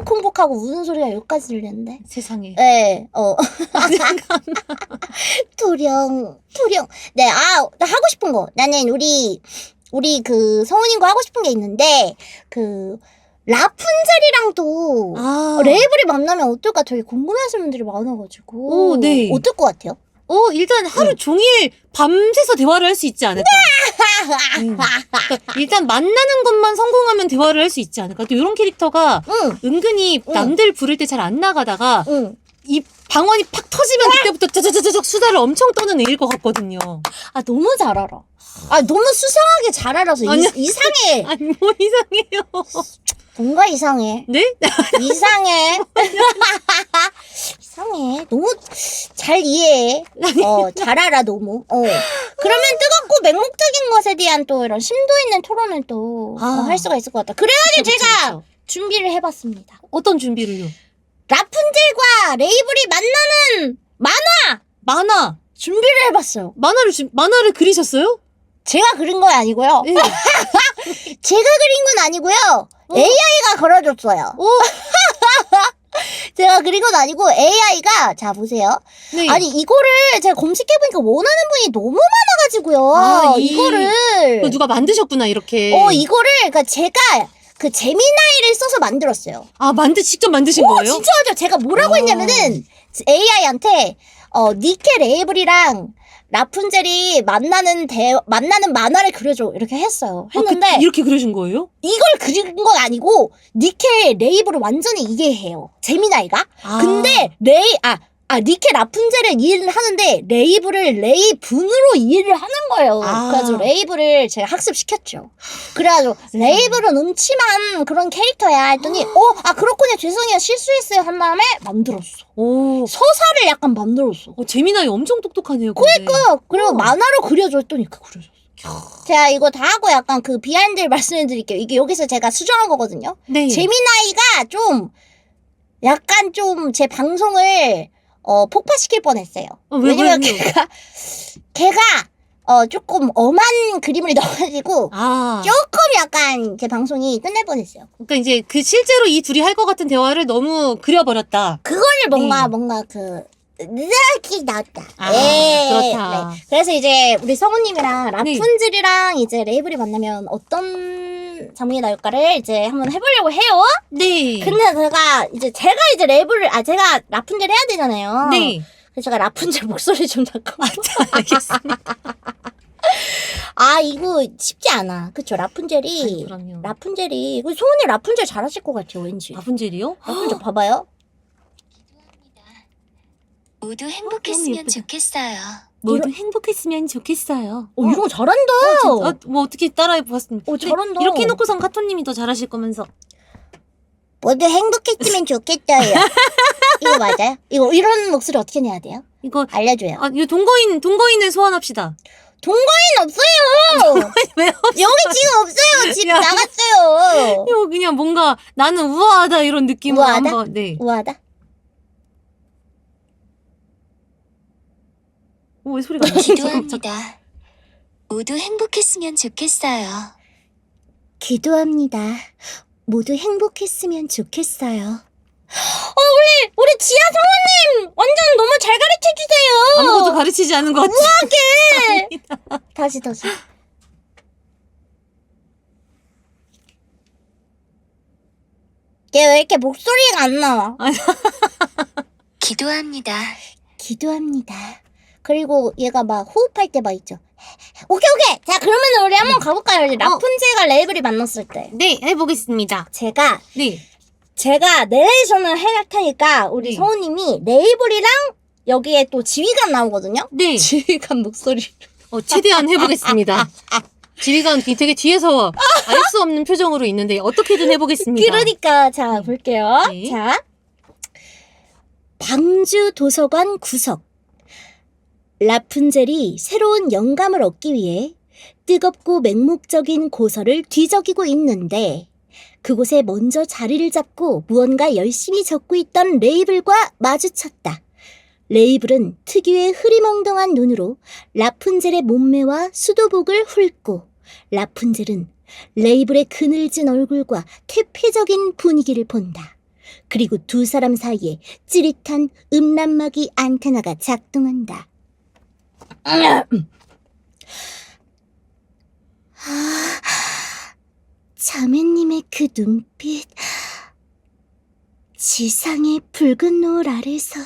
홍복하고 우는 소리가 여기까지 들렸는데. 세상에. 네, 토령. 네, 나 하고 싶은 거. 나는 우리 그 성우님과 하고 싶은 게 있는데, 그, 라푼젤이랑도 레이블이 만나면 어떨까 되게 궁금해하시는 분들이 많아가지고. 오, 네. 어떨 것 같아요? 일단 하루 종일 밤새서 대화를 할 수 있지 않을까. 그러니까 일단 만나는 것만 성공하면 대화를 할 수 있지 않을까. 또 이런 캐릭터가 은근히 남들 부를 때 잘 안 나가다가 이 방언이 팍 터지면 그때부터 짜자자자작 수다를 엄청 떠는 애일 것 같거든요. 너무 잘 알아. 너무 수상하게 잘 알아서 이상해. 아니 뭐 이상해요. 뭔가 이상해. 네? 이상해. 이상해. 너무 잘 이해해. 잘 알아, 너무. 그러면 뜨겁고 맹목적인 것에 대한 또 이런 심도 있는 토론을 또 할 수가 있을 것 같다. 그래가지고 제가 준비를 해봤습니다. 어떤 준비를요? 라푼젤과 레이블이 만나는 만화! 준비를 해봤어요. 만화를 그리셨어요? 제가 그린 건 아니고요. 네. 제가 그린 건 아니고요. AI가 걸어줬어요. 제가 그린 건 아니고 AI가 자 보세요. 네. 아니 이거를 제가 검색해보니까 원하는 분이 너무 많아가지고요. 이거를 그거 누가 만드셨구나 이렇게. 이거를 그러니까 제가 그 제미나이를 써서 만들었어요. 직접 만드신 거예요? 진짜죠. 제가 뭐라고 했냐면은 AI한테 니케 레이블이랑 라푼젤이 만나는 만화를 그려줘 이렇게 했어요. 했는데 이렇게 그려준 거예요? 이걸 그린 건 아니고 니케 레이블을 완전히 이해해요. 제미나이가. 근데 니케 라푼젤을 이해를 하는데 레이블을 레이분으로 이해를 하는 거예요. 그래가지고 레이블을 제가 학습시켰죠. 그래가지고 레이블은 음침한 그런 캐릭터야 했더니 그렇군요. 죄송해요. 실수했어요. 한 다음에 만들었어. 서사를 약간 만들었어. 재미나이 엄청 똑똑하네요. 그러니까 그리고 만화로 그려줘 했더니 그려줬어. 제가 이거 다 하고 약간 그 비하인드를 말씀해 드릴게요. 이게 여기서 제가 수정한 거거든요. 네. 제미나이가 좀 약간 좀 제 방송을 폭파시킬 뻔했어요. 왜냐면 걔가 조금 엄한 그림을 넣어가지고 조금 약간 제 방송이 끝날 뻔했어요. 그러니까 이제 그 실제로 이 둘이 할 것 같은 대화를 너무 그려버렸다. 그거를 뭔가 그 느낌 나왔다. 그렇다. 네. 그래서 이제 우리 성우님이랑 라푼젤이랑 이제 레이블이 만나면 어떤 장면이 나올까를 이제 한번 해보려고 해요. 네. 근데 제가 이제 레이블을 제가 라푼젤 해야 되잖아요. 네. 그래서 제가 라푼젤 목소리 좀 잠깐만. 알겠습니다. 아, 이거 쉽지 않아. 그쵸? 아이, 라푼젤이. 그럼요. 라푼젤이. 그 소은이 라푼젤 잘하실 것 같아요, 왠지. 라푼젤이요? 라푼젤 봐봐요. 모두 너무 행복했으면 예쁘다. 좋겠어요. 모두 행복했으면 좋겠어요. 이런 거 잘한다. 뭐 어떻게 따라해봤습니다. 잘한다. 이렇게 해놓고선 카토님이 더 잘하실 거면서. 모두 행복했으면 좋겠어요. 이거 맞아요? 이런 목소리 어떻게 내야 돼요? 이거 알려줘요. 이거 동거인을 소환합시다. 동거인 없어요. 왜 여기 지금 없어요. 집 야. 나갔어요. 이거 그냥 뭔가 나는 우아하다 이런 느낌으로 우아하다? 한번. 네. 우아하다. 왜 소리가 안 나지? 기도합니다. 모두 행복했으면 좋겠어요. 기도합니다. 모두 행복했으면 좋겠어요. 우리 지아 성우님 완전 너무 잘 가르쳐 주세요. 아무것도 가르치지 않은 것 같아. 다시. 얘 왜 이렇게 목소리가 안 나와? 기도합니다. 기도합니다. 그리고 얘가 막 호흡할 때 막 있죠. 오케이. 자, 그러면 우리 한번 가볼까요? 이제 라푼젤과 레이블이 만났을 때. 네, 해보겠습니다. 제가 네. 내레이션을 해낼 테니까 우리 네. 성우님이 레이블이랑 여기에 또 지휘관 나오거든요. 네. 지휘관 목소리. 최대한 해보겠습니다. 지휘관 되게 뒤에서 알 수 없는 표정으로 있는데 어떻게든 해보겠습니다. 그러니까 자 볼게요. 네. 자, 방주 도서관 구석. 라푼젤이 새로운 영감을 얻기 위해 뜨겁고 맹목적인 고서를 뒤적이고 있는데 그곳에 먼저 자리를 잡고 무언가 열심히 적고 있던 레이블과 마주쳤다. 레이블은 특유의 흐리멍덩한 눈으로 라푼젤의 몸매와 수도복을 훑고 라푼젤은 레이블의 그늘진 얼굴과 퇴폐적인 분위기를 본다. 그리고 두 사람 사이에 찌릿한 음란마귀 안테나가 작동한다. 자매님의 그 눈빛, 지상의 붉은 노을 아래서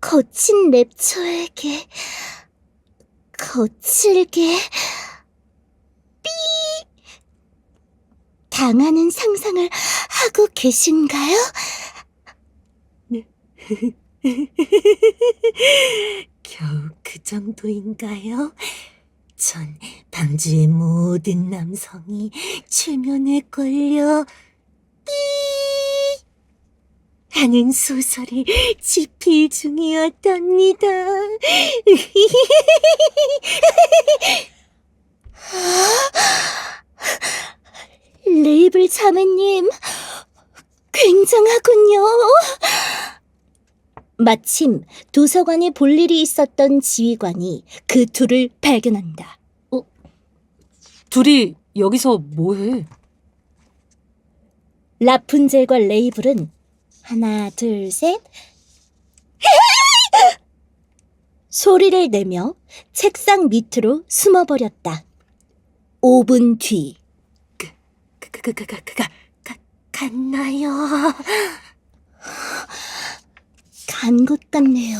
거친 랩처에게 거칠게 당하는 상상을 하고 계신가요? 겨우 그 정도인가요? 전 방주의 모든 남성이 최면에 걸려 하는 소설을 집필 중이었답니다. 레이블 자매님, 굉장하군요. 마침 도서관에 볼 일이 있었던 지휘관이 그 둘을 발견한다. 둘이 여기서 뭐해? 라푼젤과 레이블은 하나, 둘, 셋 소리를 내며 책상 밑으로 숨어버렸다. 5분 뒤. 갔나요? 간 것 같네요.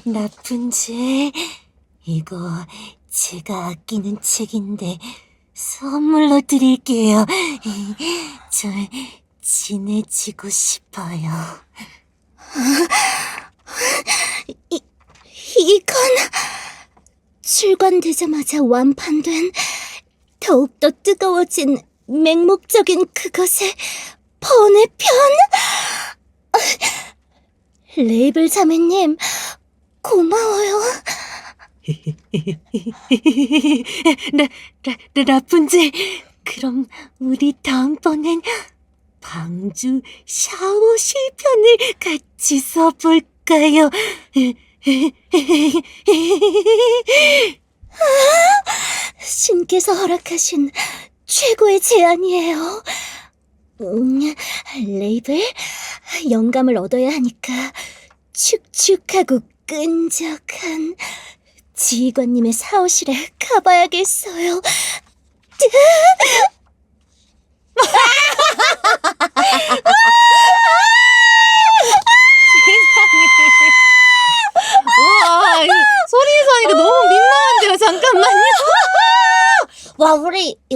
라푼젤, 이거 제가 아끼는 책인데 선물로 드릴게요. 절 친해지고 싶어요. 이건 출간되자마자 완판된 더욱더 뜨거워진 맹목적인 그것의 번외편? 레이블 자매님, 고마워요. 라푼젤, 그럼 우리 다음번엔 방주 샤워실 편을 같이 써볼까요? 신께서 허락하신 최고의 제안이에요. 레이블, 영감을 얻어야 하니까 축축하고 끈적한 지휘관님의 사무실에 가봐야겠어요. 세상에.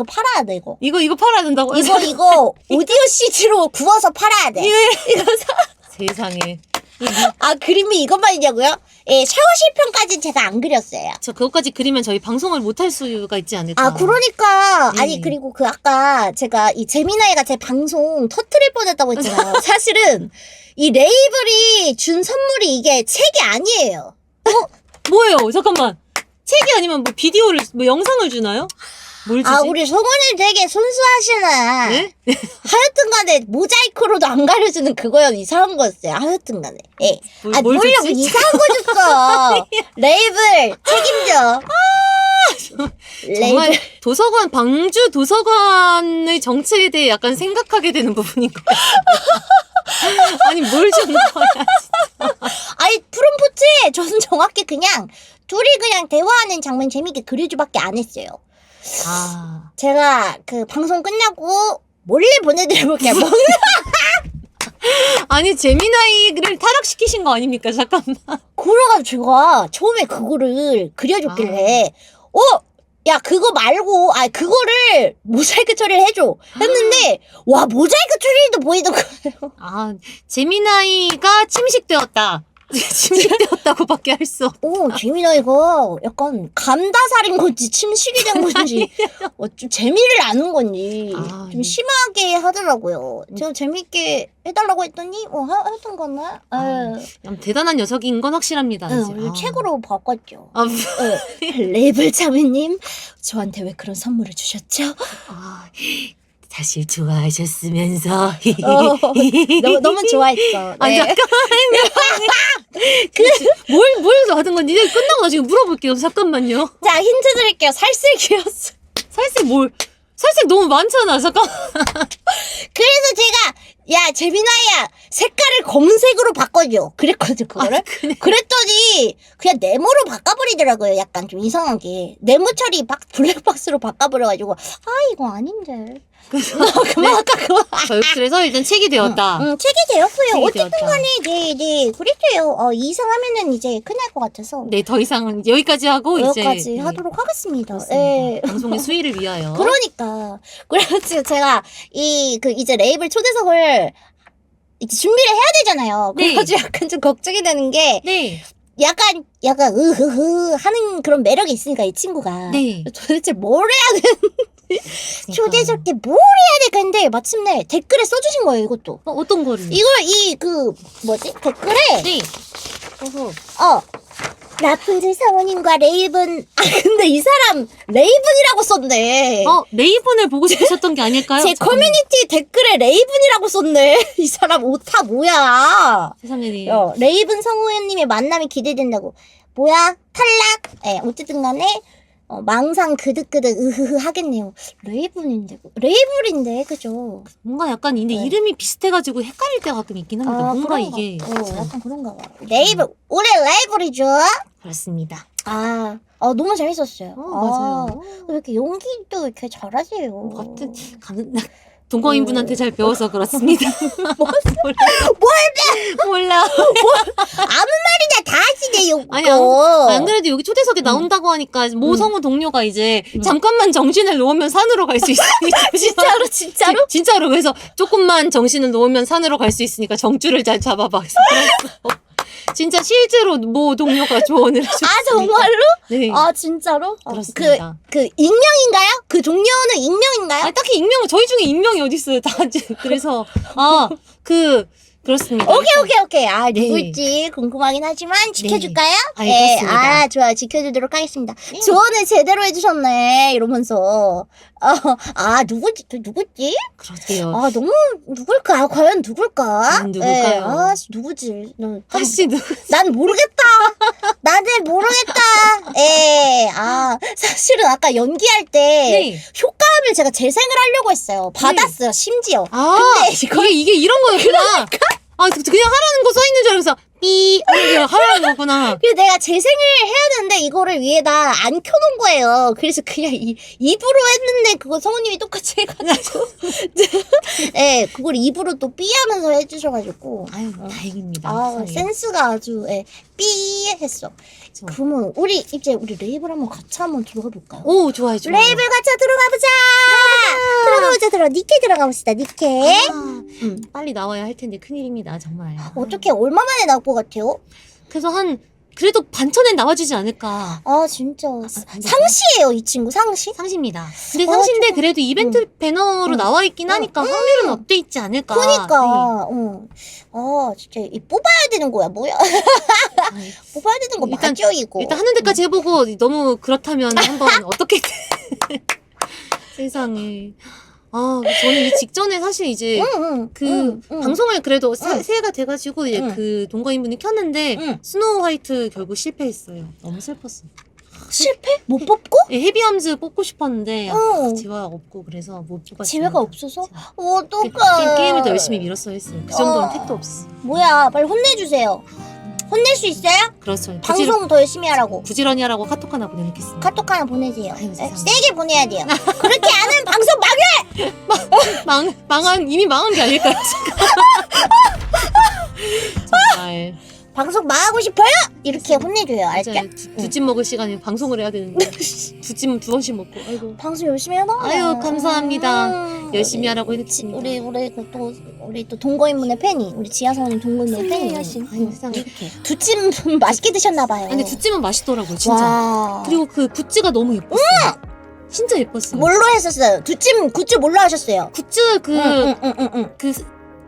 이거 팔아야 돼, 이거. 이거 팔아야 된다고? 이거 오디오 CD로 구워서 팔아야 돼. 이거 세상에. 아, 그림이 이것만이냐고요? 예, 샤워 실편까지는 제가 안 그렸어요. 저 그것까지 그리면 저희 방송을 못할 수가 있지 않을까. 아, 그러니까. 네. 아니, 그리고 아까 제가 이 재미나이가 제 방송 터트릴 뻔했다고 했잖아요. 사실은 이 레이블이 준 선물이 이게 책이 아니에요. 뭐예요? 잠깐만. 책이 아니면 뭐 비디오를, 뭐 영상을 주나요? 뭘 주지? 아, 우리 성원님 되게 순수하시네. 네? 하여튼 간에 모자이크로도 안 가려주는 그거였 이상한 거였어요. 하여튼 간에. 예. 아, 뭘 몰라, 줬지? 이상한 거 줬어. 레이블, 책임져. 정말 레이블. 도서관, 방주 도서관의 정책에 대해 약간 생각하게 되는 부분인 것 같아요. 아니, 뭘 주는 거야. 아니, 프롬프트에 저는 정확히 그냥 둘이 그냥 대화하는 장면 재밌게 그려주밖에 안 했어요. 아. 제가 그 방송 끝나고 몰래 보내드려볼게요. 아니, 재미나이를 타락시키신 거 아닙니까? 잠깐만. 그래가지고 제가 처음에 그거를 그려줬길래 야, 그거 말고, 그거를 모자이크 처리를 해줘. 했는데, 와, 모자이크 처리도 보이던 거예요. 아, 재미나이가 침식되었다. 침식되었다고밖에 할 수 없. 오, 재미나, 이거 약간 감다살인 건지, 침식이 된 건지, 좀 재미를 아는 건지, 아, 좀 심하게 하더라고요. 제가 재밌게 해달라고 했더니, 하여튼 거네. 대단한 녀석인 건 확실합니다. 이제. 오늘 책으로 바꿨죠. 아, 레이블 자매님, 저한테 왜 그런 선물을 주셨죠? 사실 좋아하셨으면서. 너무 좋아했어. 아니, 네. 뭘 하던 건지 이제 끝나고 나중에 물어볼게요. 잠깐만요. 자, 힌트 드릴게요. 살색이었어. 살색 너무 많잖아. 잠깐. 그래서 제가, 야, 재민아야, 색깔을 검은색으로 바꿔줘. 그랬거든, 그거를. 그랬더니, 그냥 네모로 바꿔버리더라고요. 약간 좀 이상하게. 네모 처리 블랙박스로 바꿔버려가지고, 이거 아닌데. 그래서 일단 책이 되었다. 책이 되었어요. 책이 어쨌든 되었다. 간에, 네, 그랬어요. 이상하면은 이제 큰일 날 것 같아서. 네, 더 이상은 여기까지 하고 여기까지 이제 하도록 하겠습니다. 그렇습니다. 네. 방송의 수위를 위하여. 그러니까. 그래가지고 제가 이제 레이블 초대석을 이제 준비를 해야 되잖아요. 네. 그래가지고 약간 좀 걱정이 되는 게 네. 약간 으흐흐 하는 그런 매력이 있으니까 이 친구가. 네. 도대체 뭘 해야 돼? 초대석 때 뭘 해야 될까 했는데 마침내 댓글에 써주신 거예요, 이것도. 어떤 거를? 이걸 댓글에 네. 라푼젤 사모님과 레이븐 근데 이 사람 레이븐이라고 썼네. 레이븐을 보고 싶으셨던 게 아닐까요? 제 잠깐만. 커뮤니티 댓글에 레이븐이라고 썼네. 이 사람 오타 뭐야. 세상에. 네. 레이븐 성우님의 만남이 기대된다고. 뭐야? 탈락? 어쨌든 간에 망상 그득그득 으흐흐 하겠네요. 레이블인데 그죠? 뭔가 약간 근데 네. 이름이 비슷해가지고 헷갈릴 때가 가끔 있긴 합니다. 뭔가 그런가? 이게 참 약간 그런가 봐. 레이블 올해 레이블이죠? 그렇습니다. 너무 재밌었어요. 맞아요. 왜 이렇게 연기도 이렇게 잘하세요. 같은 동거인분한테 잘 배워서 그렇습니다. 몰라. 아무 말이나 다 하시네 요거. 아니, 안 그래도 여기 초대석에 나온다고 하니까 모성우 동료가 이제 잠깐만 정신을 놓으면 산으로 갈 수 있으니까. 진짜로? 진짜로. 그래서 조금만 정신을 놓으면 산으로 갈 수 있으니까 정줄을 잘 잡아봐. 그래서 진짜 실제로 모 동료가 조언을 해줬습니다. 정말로? 네. 진짜로? 그렇습니다. 그 익명인가요? 그 종료는 익명인가요? 딱히 익명은 저희 중에 익명이 어디 있어요? 다 이제 그래서 그렇습니다. 오케이. 네. 누굴지 궁금하긴 하지만 지켜줄까요? 알겠습니다. 좋아요. 지켜주도록 하겠습니다. 조언을 제대로 해주셨네. 이러면서. 누구지? 그러게요. 너무, 누굴까? 과연 누굴까? 누굴까요? 누구지? 난 모르겠다. 나는 모르겠다. 사실은 아까 연기할 때 네. 효과음을 제가 재생을 하려고 했어요. 받았어요, 심지어. 근데 이게 이런 거였구나. 그냥 하라는 거 써있는 줄 알고서 삐 그냥 하라는 거구나. 그래서 내가 재생을 해야 되는데 이거를 위에다 안 켜놓은 거예요. 그래서 그냥 입으로 했는데 그거 성우님이 똑같이 해가지고 네, 그걸 입으로 또 삐하면서 해주셔가지고 아유 다행입니다. 아 세상에. 센스가 아주 삐 했어. 그쵸. 그러면 우리 레이블 한번 같이 한번 들어가 볼까요? 오 좋아요. 레이블 같이 들어가 보자. 니케 들어가 봅시다. 니케. 빨리 나와야 할 텐데 큰일입니다 정말. 어떻게 얼마 만에 나올 것 같아요? 그래서 그래도 반천엔 나와주지 않을까. 아 진짜 아니요. 상시예요 이 친구 상시? 상시입니다. 근데 상시인데 그래도 이벤트 배너로 나와 있긴 하니까 확률은 업돼 있지 않을까. 그러니까 진짜 이 뽑아야 되는 거야 뭐야? 네. 뽑아야 되는 거 일단- 맞죠 이거? 일단 하는 데까지 해보고 너무 그렇다면 한번 어떻게 세상에. 저는 이 직전에 사실 이제 방송을 그래도 새해가 돼가지고 이제 그 동거인분이 켰는데 스노우 화이트 결국 실패했어요. 너무 슬펐어. 실패? 못 뽑고? 예, 헤비암즈 뽑고 싶었는데 어. 재화가 없고 그래서 못 뽑았어요. 재회가 없어서? 그 어떡해. 게임을 더 열심히 밀었어야 했어요. 그 정도는 택도 없었어. 뭐야 빨리 혼내주세요. 혼낼 수 있어요? 그렇죠. 방송 더 열심히 하라고. 부지런히 하라고 카톡 하나 보내놓겠습니다. 카톡 하나 보내세요. 아유, 세상에. 세게 보내야 돼요. 그렇게 안 하면 방송 망해! 이미 망한 게 아닐까요? 정말. 방송 망하고 싶어요? 이렇게 혼내줘요. 알죠? 진짜 두찜 먹을 시간에 방송을 해야 되는데 두찜 두 번씩 먹고 아이고 방송 열심히 해봐. 아유, 감사합니다. 열심히 하라고 해놓겠습니다. 우리 또 동거인분의 팬이 우리 지하성우님 동거인분의 팬이 아유, 세상에. 두찜 맛있게 드셨나봐요. 근데 두찜은 맛있더라고요 진짜. 와. 그리고 그 굿즈가 너무 예뻤어요. 진짜 예뻤어요. 뭘로 했었어요? 두찜 굿즈 뭘로 하셨어요? 굿즈 그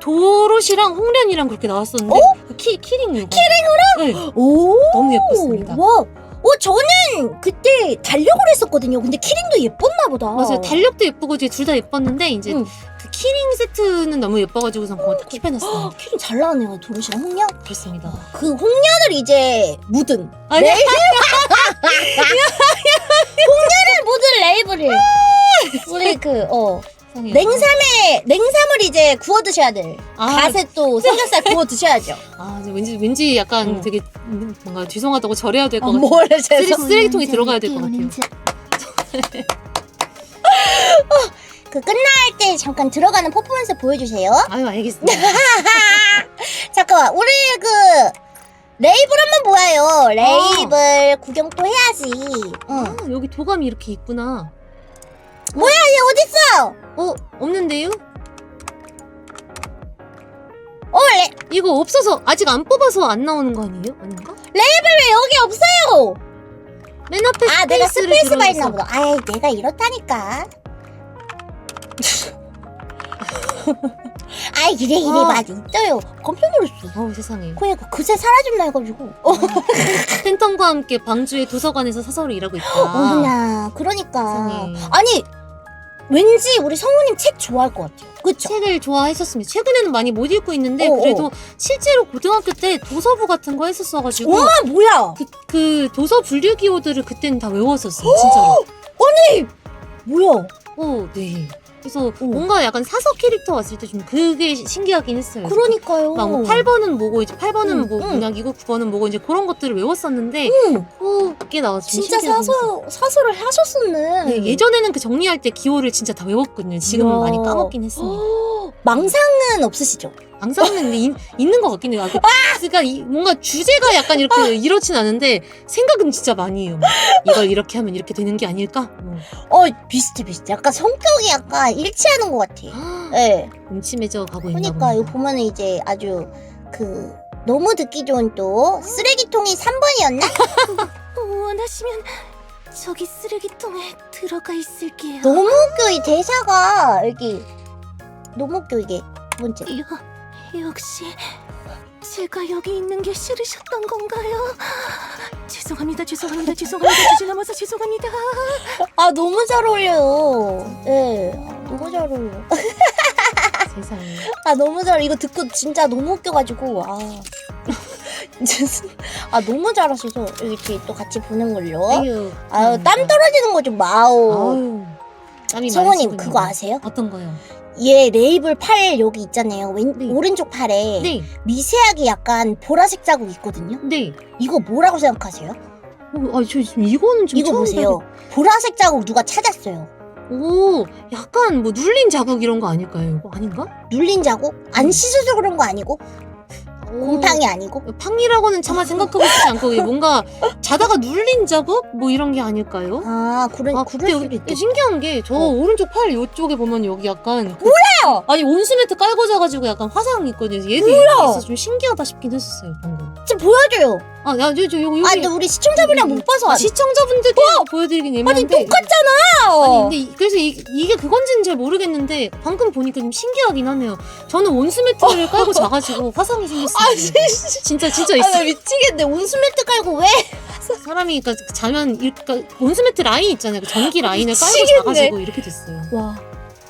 도롯이랑 홍련이랑 그렇게 나왔었는데 그 키링이요. 키링으로? 네. 오. 너무 예뻤습니다. 와. 저는 그때 달력을 했었거든요. 근데 키링도 예뻤나 보다. 맞아요. 달력도 예쁘고 이제 둘 다 예뻤는데 이제 응. 그 키링 세트는 너무 예뻐가지고서 그거 딱 킵해놨어요. 키링 잘 나왔네요. 도로시랑 홍련. 그렇습니다. 그 홍련을 이제 묻은. 아니, 홍련을 묻은 레이블을. 우리 세상에. 냉삼을 이제 구워 드셔야 돼. 갓에 또 삼겹살 구워 드셔야죠. 이제 왠지 약간 되게 뭔가 죄송하다고 절해야 될 것 같아요. 뭘 죄송. 쓰레기통에 들어가야 될 것 같아요. 그 끝날 때 잠깐 들어가는 퍼포먼스 보여주세요. 아유 알겠습니다. 잠깐만 우리 그 레이블 한번 보아요. 레이블 구경 또 해야지. 응. 여기 도감이 이렇게 있구나. 뭐야 얘 어딨어? 없는데요? 레 이거 없어서 아직 안 뽑아서 안 나오는 거 아니에요? 아닌가? 레이블 왜 여기 없어요? 맨 앞에 내가 스페이스를 스페이스바 있나 눌러서. 보다. 아이 내가 이렇다니까. 아이 이래 맞아 있어요. 깜짝 놀랐어. 세상에. 그러니까 그새 사라졌나 해가지고. 팬텀과 함께 방주의 도서관에서 사서로 일하고 있다. 어머나 그러니까. 세상에. 아니 왠지 우리 성우님 책 좋아할 것 같아요. 그쵸? 책을 좋아했었습니다. 최근에는 많이 못 읽고 있는데 어어. 그래도 실제로 고등학교 때 도서부 같은 거 했었어가지고 와 뭐야? 그 도서 분류 기호들을 그때는 다 외웠었어요. 진짜로. 아니 뭐야? 네. 그래서 뭔가 약간 사서 캐릭터 왔을 때 좀 그게 신기하긴 했어요. 그러니까요. 막 8번은 뭐고 이제 8번은 응, 뭐 응. 문학이고 9번은 뭐고 이제 그런 것들을 외웠었는데 그게 나와서 좀 진짜 신기하긴 했어요. 사서를 하셨었네. 네, 예전에는 그 정리할 때 기호를 진짜 다 외웠거든요. 지금은 이야. 많이 까먹긴 했습니다. 망상은 없으시죠? 망상은 근데 있는 것 같긴 해요. 그러니까 뭔가 주제가 약간 이렇게 이렇진 않은데 생각은 진짜 많이 해요. 막 이걸 이렇게 하면 이렇게 되는 게 아닐까? 비슷해. 약간 성격이 약간 일치하는 것 같아. 네. 음침해져 가고 있나 그러니까 봅니다. 이거 보면은 이제 아주 너무 듣기 좋은 또 쓰레기통이 3번이었나? 원하시면 저기 쓰레기통에 들어가 있을게요. 너무 웃겨 이 대사가 여기 너무 웃겨 이게 두 번째. 역시 제가 여기 있는 게 싫으셨던 건가요? 죄송합니다. 주저넘어서 죄송합니다. 너무 잘 어울려요. 네, 너무 잘 어울려. 세상에. 너무 잘 이거 듣고 진짜 너무 웃겨가지고 너무 잘하셔서 이렇게 또 같이 보는 걸로. 아유, 땀 떨어지는 거 좀 마오. 땀이 성우님 많으시군요. 그거 아세요? 어떤 거요? 얘 레이블 팔 여기 있잖아요. 네. 오른쪽 팔에 네. 미세하게 약간 보라색 자국 있거든요. 네. 이거 뭐라고 생각하세요? 저 지금 이거는 좀 이거 처음 보세요. 보라색 자국 누가 찾았어요. 오, 약간 뭐 눌린 자국 이런 거 아닐까요? 이거 아닌가? 눌린 자국? 안 씻어서 그런 거 아니고? 곰팡이 아니고? 팡이라고는 차마 생각하고 싶지 않고 뭔가 자다가 눌린 자국? 뭐 이런 게 아닐까요? 아, 그럴 근데 수도 여기 있겠다. 신기한 게 저 오른쪽 팔 요쪽에 보면 여기 약간 뭐예요? 아니 온수매트 깔고 자가지고 약간 화상 있거든요. 얘도 뭐야? 이렇게 있어서 좀 신기하다 싶긴 했었어요 방금. 지금 보여줘요. 저 여기 아, 근데 우리 시청자분이랑 못 봐서. 시청자분들께 보여드리긴 아니, 애매한데 똑같잖아요. 아니 근데 그래서 이게 그건지는 잘 모르겠는데 방금 보니까 좀 신기하긴 하네요. 저는 온수매트를 깔고 자가지고 화상이 생겼어요. 진짜 아, 있어. 나 미치겠네. 온수매트 깔고 왜? 사람이 그러니까 자면 그러니까 온수매트 라인 있잖아요. 그 전기 라인을 깔고 미치겠네. 자가지고 이렇게 됐어요. 와.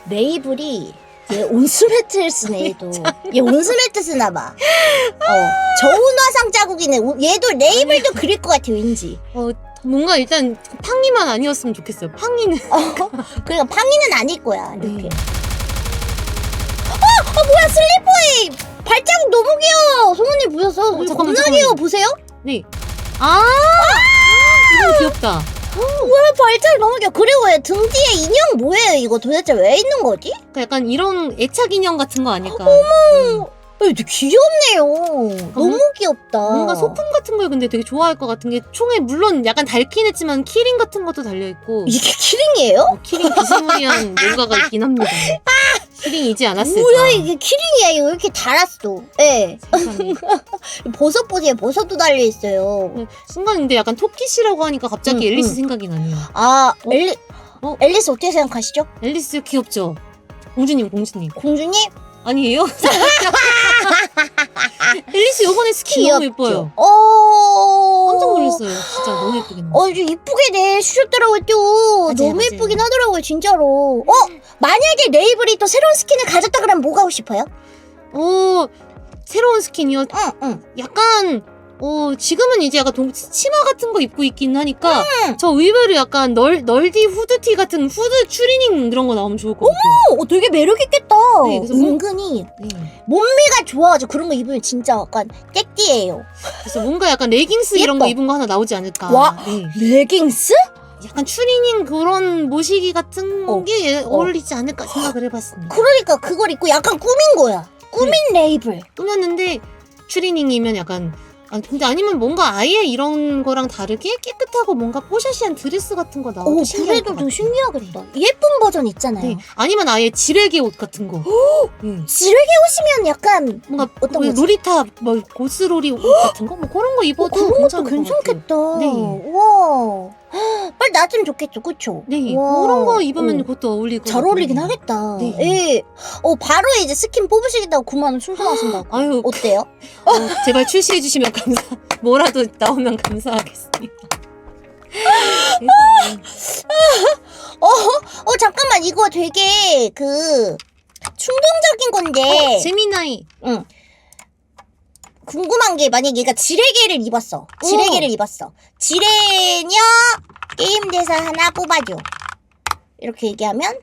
레이블이 얘 온수매트를 쓰네, 얘도. 얘 온수매트 쓰나봐. 저온 화상 자국이네. 얘도 레이블도 그릴 것 같아, 왠지. 뭔가 일단 팡이만 아니었으면 좋겠어요. 팡이는 그러니까 팡이는 아닐 거야, 이렇게. 네. 뭐야, 슬리퍼에 발자국 너무 귀여워. 송은이 보셨어? 잠깐만, 겁나 귀여워, 보세요? 네. 이거 귀엽다. 뭐야, 발자국 너무 귀여워. 그리고 얘 등 뒤에 인형 뭐예요, 이거 도대체 왜 있는 거지? 그러니까 약간 이런 애착 인형 같은 거 아닐까. 되게 귀엽네요. 너무 귀엽다. 뭔가 소품 같은 걸 근데 되게 좋아할 것 같은 게 총에 물론 약간 닳긴 했지만 키링 같은 것도 달려있고 이게 키링이에요? 키링 비스무리한 뭔가가 있긴 합니다. 키링이지 않았을까. 뭐야, 이게 키링이야. 이거 왜 이렇게 달았어? 예. 세상에. 버섯 보세요. 버섯도 달려있어요. 순간 근데 약간 토끼씨라고 하니까 갑자기 응, 앨리스 응. 생각이 나네요. 아, 어? 앨리스 어떻게 생각하시죠? 앨리스 귀엽죠? 공주님. 공주님? 아니에요? 앨리스 요번에 스킨 너무 예뻐요. 깜짝 놀랐어요. 진짜 너무 예쁘게 나왔어요. 좀 이쁘게 내주셨더라고요, 또. 맞아요, 너무 맞아요. 예쁘긴 하더라고요, 진짜로. 만약에 레이블이 또 새로운 스킨을 가졌다 그러면 뭐가 하고 싶어요? 새로운 스킨이요. 응. 약간 지금은 이제 약간 치마 같은 거 입고 있긴 하니까 저 의외로 약간 널디 후드티 같은 후드 추리닝 그런 거 나오면 좋을 것 같아요. 되게 매력있겠다. 네, 그래서 은근히 네. 몸매가 좋아가지고 그런 거 입으면 진짜 약간 땡띠예요. 그래서 뭔가 약간 레깅스 이런 거 예뻐. 입은 거 하나 나오지 않을까. 와. 네. 레깅스? 약간 추리닝 그런 모시기 같은 어. 게 어울리지 않을까 생각을 해봤습니다. 그러니까 그걸 입고 약간 꾸민 거야. 꾸민 레이블. 꾸몄는데 추리닝이면 약간 근데 아니면 뭔가 아예 이런 거랑 다르게 깨끗하고 뭔가 뽀샤시한 드레스 같은 거 나오면 신기할 것 그래도 더 같아요. 신기하겠다. 예쁜 버전 있잖아요. 네. 아니면 아예 지레개 옷 같은 거. 네. 지르게 오시면 약간 뭔가 어떤 거지? 놀이터 뭐 고스로리 옷 같은 거 뭐 그런 거 입어도 그런 것도 괜찮을 것 같아요. 괜찮겠다. 네. 우와. 빨리 나왔으면 좋겠죠, 그쵸? 네, 우와. 그런 거 입으면 어. 그것도 어울리고 잘 어울리긴 하겠다. 네. 예. 바로 이제 스킨 뽑으시겠다고 9만 원 충전하신다고. 아유, 어때요? 제발 출시해 주시면 뭐라도 나오면 감사하겠습니다. 잠깐만, 이거 되게 충동적인 건데. 재미나이. 응. 궁금한 게 만약에 얘가 지뢰개를 입었어. 지뢰개를 입었어. 지뢰녀 게임 대사 하나 뽑아줘. 이렇게 얘기하면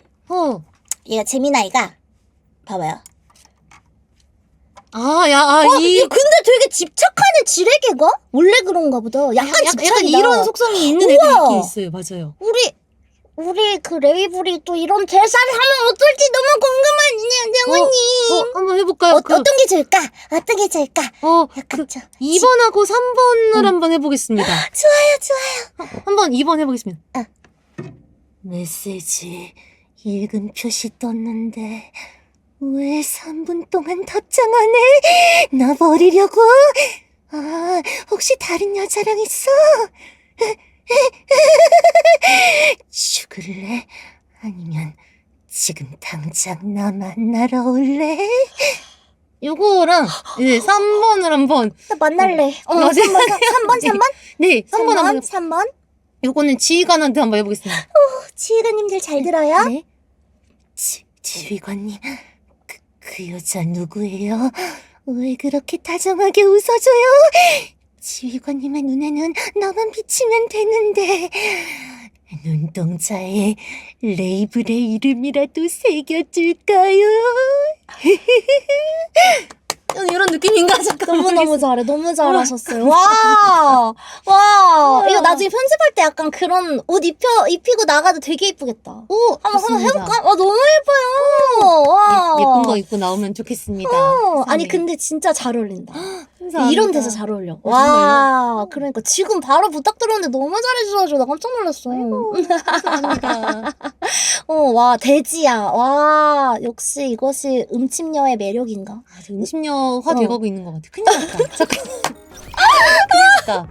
얘가 재미나이가 봐봐요. 얘 근데 되게 집착하네, 지뢰개가? 원래 그런가 보다. 약간 집착이다. 약간 이런 속성이 있는 우와. 애들이 있긴 있어요. 맞아요. 우리 그 레이블이 또 이런 대사를 하면 어떨지 너무 궁금하네요, 정원님. 한번 해볼까요? 어떤 게 좋을까? 어떤 게 좋을까? 약간 2번하고 3번을 한번 해보겠습니다. 좋아요. 한번 2번 해보겠습니다. 메시지 읽은 표시 떴는데 왜 3분 동안 답장하네? 나 버리려고? 혹시 다른 여자랑 있어? 죽을래? 아니면 지금 당장 나 만나러 올래? 요거랑 이제 3번을 한번 나 만날래. 맞아요. 3번? 네, 3번 한번 3번? 요거는 지휘관한테 한번 해보겠습니다. 지휘관님들 잘 들어요? 네. 지휘관님, 그 여자 누구예요? 왜 그렇게 다정하게 웃어줘요? 지휘관님의 눈에는 나만 비치면 되는데 눈동자에 레이블의 이름이라도 새겨줄까요? 이런 느낌인가? 잠깐. 너무너무 잘해. 너무 잘하셨어요. 와. 와. 이거 나중에 편집할 때 약간 그런 옷 입히고 나가도 되게 예쁘겠다. 한번 좋습니다. 해볼까? 와, 너무 예뻐요. 와. 예쁜 거 입고 나오면 좋겠습니다. 아니, 근데 진짜 잘 어울린다. 감사합니다. 이런 데서 잘 어울려. 아, 와. 그러니까 지금 바로 부탁드렸는데 너무 잘해주셔가지고 나 깜짝 놀랐어. 감사합니다. 와, 돼지야. 와, 역시 이것이 음침녀의 매력인가? 아, 저 음식료화 돼가고 있는 것 같아. 큰일 났다. 잠깐. 큰일 났다.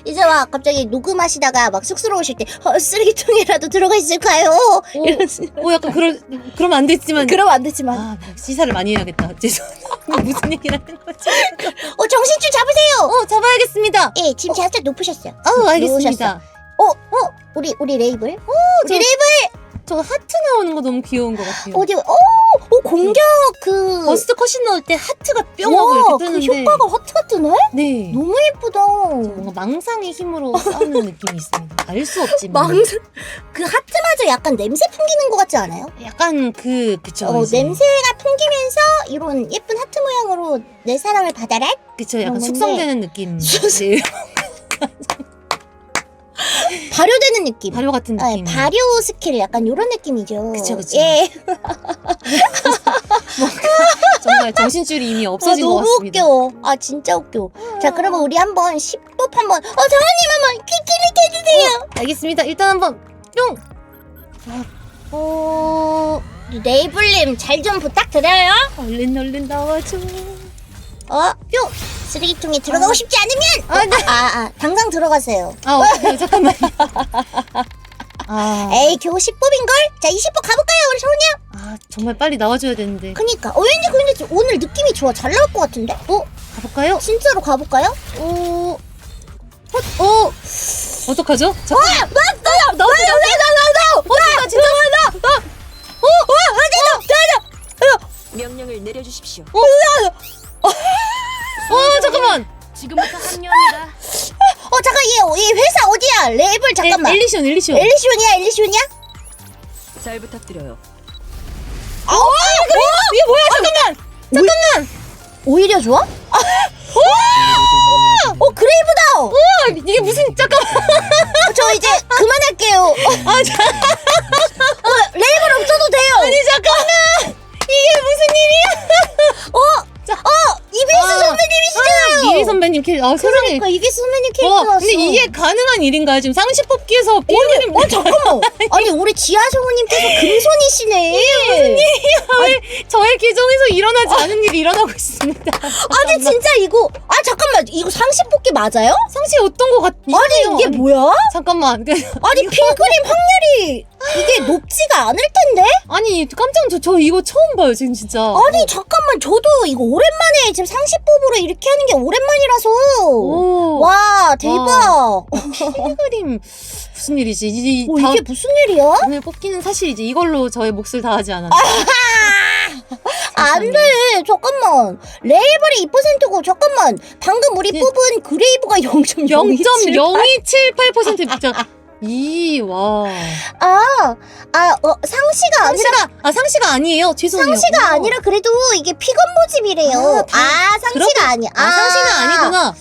이제 막 갑자기 녹음하시다가 막 쑥스러우실 때 쓰레기통이라도 들어가 있을까요? 이러시. 약간 그러면 안 됐지만. 그러면 안 되지만. 아, 시사를 많이 해야겠다. 죄송합니다. 무슨 얘기를 하는 거지? 정신줄 잡으세요. 잡아야겠습니다. 예, 지금 살짝 높으셨어요. 알겠습니다. 우리 레이블. 저- 우리 레이블 저 하트 나오는 거 너무 귀여운 것 같아요. 어디? 공격 그. 버스트 컷신 넣을 때 하트가 뿅 하고 이렇게 그 뜨는데. 효과가 하트가 뜨네? 네. 너무 예쁘다. 뭔가 망상의 힘으로 싸우는 느낌이 있습니다. 알 수 없지만. 그 하트마저 약간 냄새 풍기는 것 같지 않아요? 약간 그쵸. 이제. 냄새가 풍기면서 이런 예쁜 하트 모양으로 내 사랑을 받아라? 그쵸. 약간 그런 건데. 숙성되는 느낌. 네. 발효되는 느낌. 발효 같은 느낌. 발효 스킬 약간 이런 느낌이죠. 그쵸, 그쵸. 예. 정말 정신줄이 이미 없어진 것 너무 같습니다. 웃겨. 진짜 웃겨. 자, 그러면 우리 한번 10법 한번. 장원님 한번 클릭 해주세요. 알겠습니다. 일단 한번 뿅. 레이블님 잘 좀 부탁드려요. 얼른 나와줘. 뿅. 쓰레기통에 들어가고 싶지 않으면. 당장 들어가세요. 잠깐만요. 에이, 겨우 10법인걸? 자, 20법 가볼까요, 우리 성훈이 형? 정말 빨리 나와줘야 되는데. 그니까. 왠지 근데 오늘 느낌이 좋아. 잘 나올 것 같은데? 가볼까요? 진짜로 가볼까요? 어떡하죠? 나! 명령을 내려주십시오. 잠깐만. 지금부터 합류합니다. 잠깐, 얘 회사 어디야? 레이블 잠깐만. 엘리션. 엘리시온이야? 잘 부탁드려요. 이게 뭐야? 잠깐만. 오히려 좋아? 그레이브다! 이게 무슨 잠깐만. 저 이제 그만할게요. 레이블 없어도 돼요. 아니 잠깐만. 이게 무슨 일이야? 이베이스 선배님이시잖아요. 이희 선배님 세상에. 그러니까 이베이스 선배님 캐릭터 왔어. 근데 이게 가능한 일인가요? 지금 상시 뽑기에서 비밀님 잠깐만. 아니, 우리 지하 성우님께서 금손이시네. 저의 계정에서 일어나지 않은 일이 일어나고 있습니다. 아니, 진짜 이거. 잠깐만. 이거 상시 뽑기 맞아요? 상시 어떤 거 같? 아니, 이게 뭐야? 잠깐만. 아니, 필그림 확률이 이게 높지가 않을 텐데? 아니 깜짝 저 이거 처음 봐요 지금 진짜. 아니, 잠깐만. 저도 이거 오랜만에 지금 상시법으로 이렇게 하는 게 오랜만이라서. 오. 와, 대박. 필그림 무슨 일이지? 이게 무슨 일이야? 오늘 뽑기는 사실 이제 이걸로 저의 몫을 다하지 않았나. 안 돼. 잠깐만. 레이블이 2%고, 잠깐만. 방금 우리 네. 뽑은 그레이브가 0.027. 0.0278% 와. 상시가 아니라. 상시가 아니에요. 죄송해요. 상시가 아니라 그래도 이게 픽업 모집이래요. 상시가 아니야. 상시가 아니구나.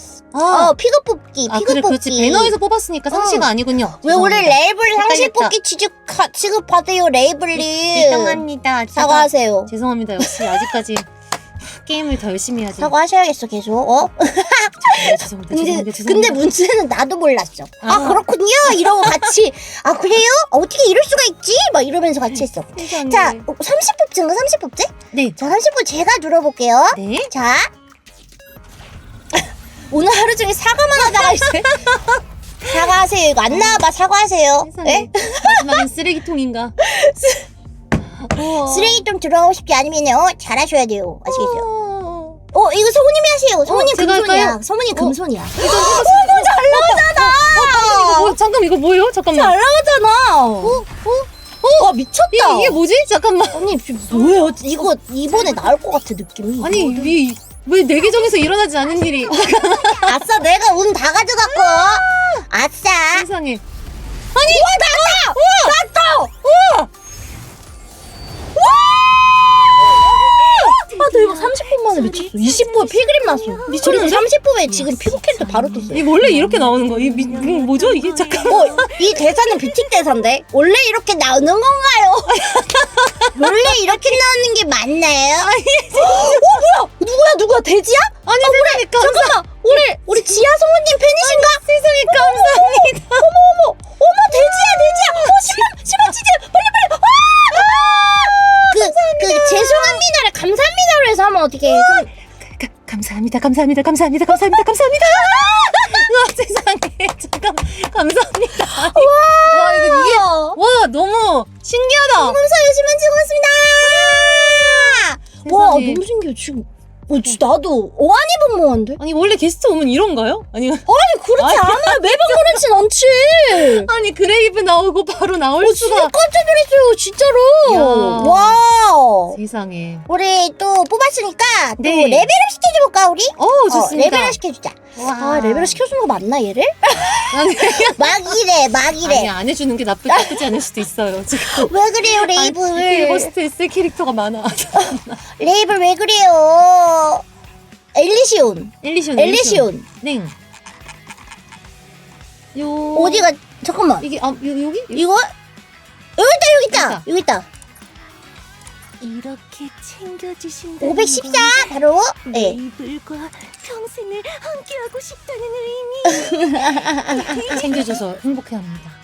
픽업 뽑기, 그래, 그렇지. 배너에서 뽑았으니까 상시가 아니군요. 왜 우리 레이블 상시 헷갈렸다. 뽑기 취급받아요, 레이블님. 죄송합니다. 사과하세요. 죄송합니다. 역시 아직까지 게임을 더 열심히 해야 돼. 사과하셔야겠어, 계속. 죄송합니다. 근데 문제는 나도 몰랐어. 그렇군요. 이러고 같이. 그래요? 어떻게 이럴 수가 있지? 막 이러면서 같이 했어. 자, 30뽑지인가? 30뽑지? 네. 자, 30뽑 제가 눌러볼게요. 네. 자. 오늘 하루 종일 사과만 하다가 있어요. 사과하세요. 이거 안 나와봐. 사과하세요. 세상에. 마지막엔 쓰레기통인가? 쓰레기통 들어가고 싶지 않으면요. 잘하셔야 돼요. 아시겠죠? 이거 성우님이 하세요. 성우님 제가 금손이야. 할까요? 성우님 금손이야. 너무 잘 나오잖아. 잠깐 이거 뭐예요? 잠깐만. 잘 나오잖아. 미쳤다. 이게 뭐지? 잠깐만. 아니, 뭐예요? 이거 이번에 나올 것 같아, 느낌이. 아니 왜 내 계정에서 일어나지 않은 일이? 아싸, 내가 운 다 가져갔고. 아싸. 세상에. 아 대박 30분 만에 미쳤어. 20분에 필그림 났어. 그리고 30분에 지금 피부 캐릭터 바로 떴어요. 이 원래 이렇게 나오는 거? 뭐죠 이게? 잠깐. 이 대사는 뷰티 대사인데 원래 이렇게 나오는 건가요? 원래 이렇게 나오는 게 맞나요? 뭐야 누구야 돼지야? 아니 세상에 잠깐만 우리 지아 성우님 팬이신가? 세상에 감사합니다. 어머 돼지야 심한 치즈 빨리 그 죄송합니다를 감사합니다로 해서 하면 어떻게 해? 감사합니다. 와 세상에 잠깐 감사합니다. 와 이게 와 너무 신기하다. 검사 열심히 찍었습니다. 와 세상에. 너무 신기해 지금. 진짜 나도 어안이 분모한데? 아니 원래 게스트 오면 이런가요? 아니 그렇지 않아요. 매번 그렇진 않지. 아니 그레이브 나오고 바로 나올 진짜 수가. 깜짝 놀랐어요 진짜로. 야. 와우. 세상에. 우리 또 뽑았으니까 또 네. 레벨업 시켜줄까 우리? 좋습니다. 레벨업 시켜주자. 와. 레벨업 시켜주는 거 맞나 얘를? 아니 막이래. 아니 안 해주는 게 나쁘지 않을 수도 있어요. 지금 왜 그래요 레이블? 호스트에 쓸 캐릭터가 많아. 레이블 왜 그래요? 엘리시온. 네. 요 어디가 잠깐만. 이게 여기? 이거? 여기 있다. 이렇게 챙겨주신다. 514 바로. 네. 레이블과 평생을 함께하고 싶다는 의미. 챙겨줘서 행복해합니다.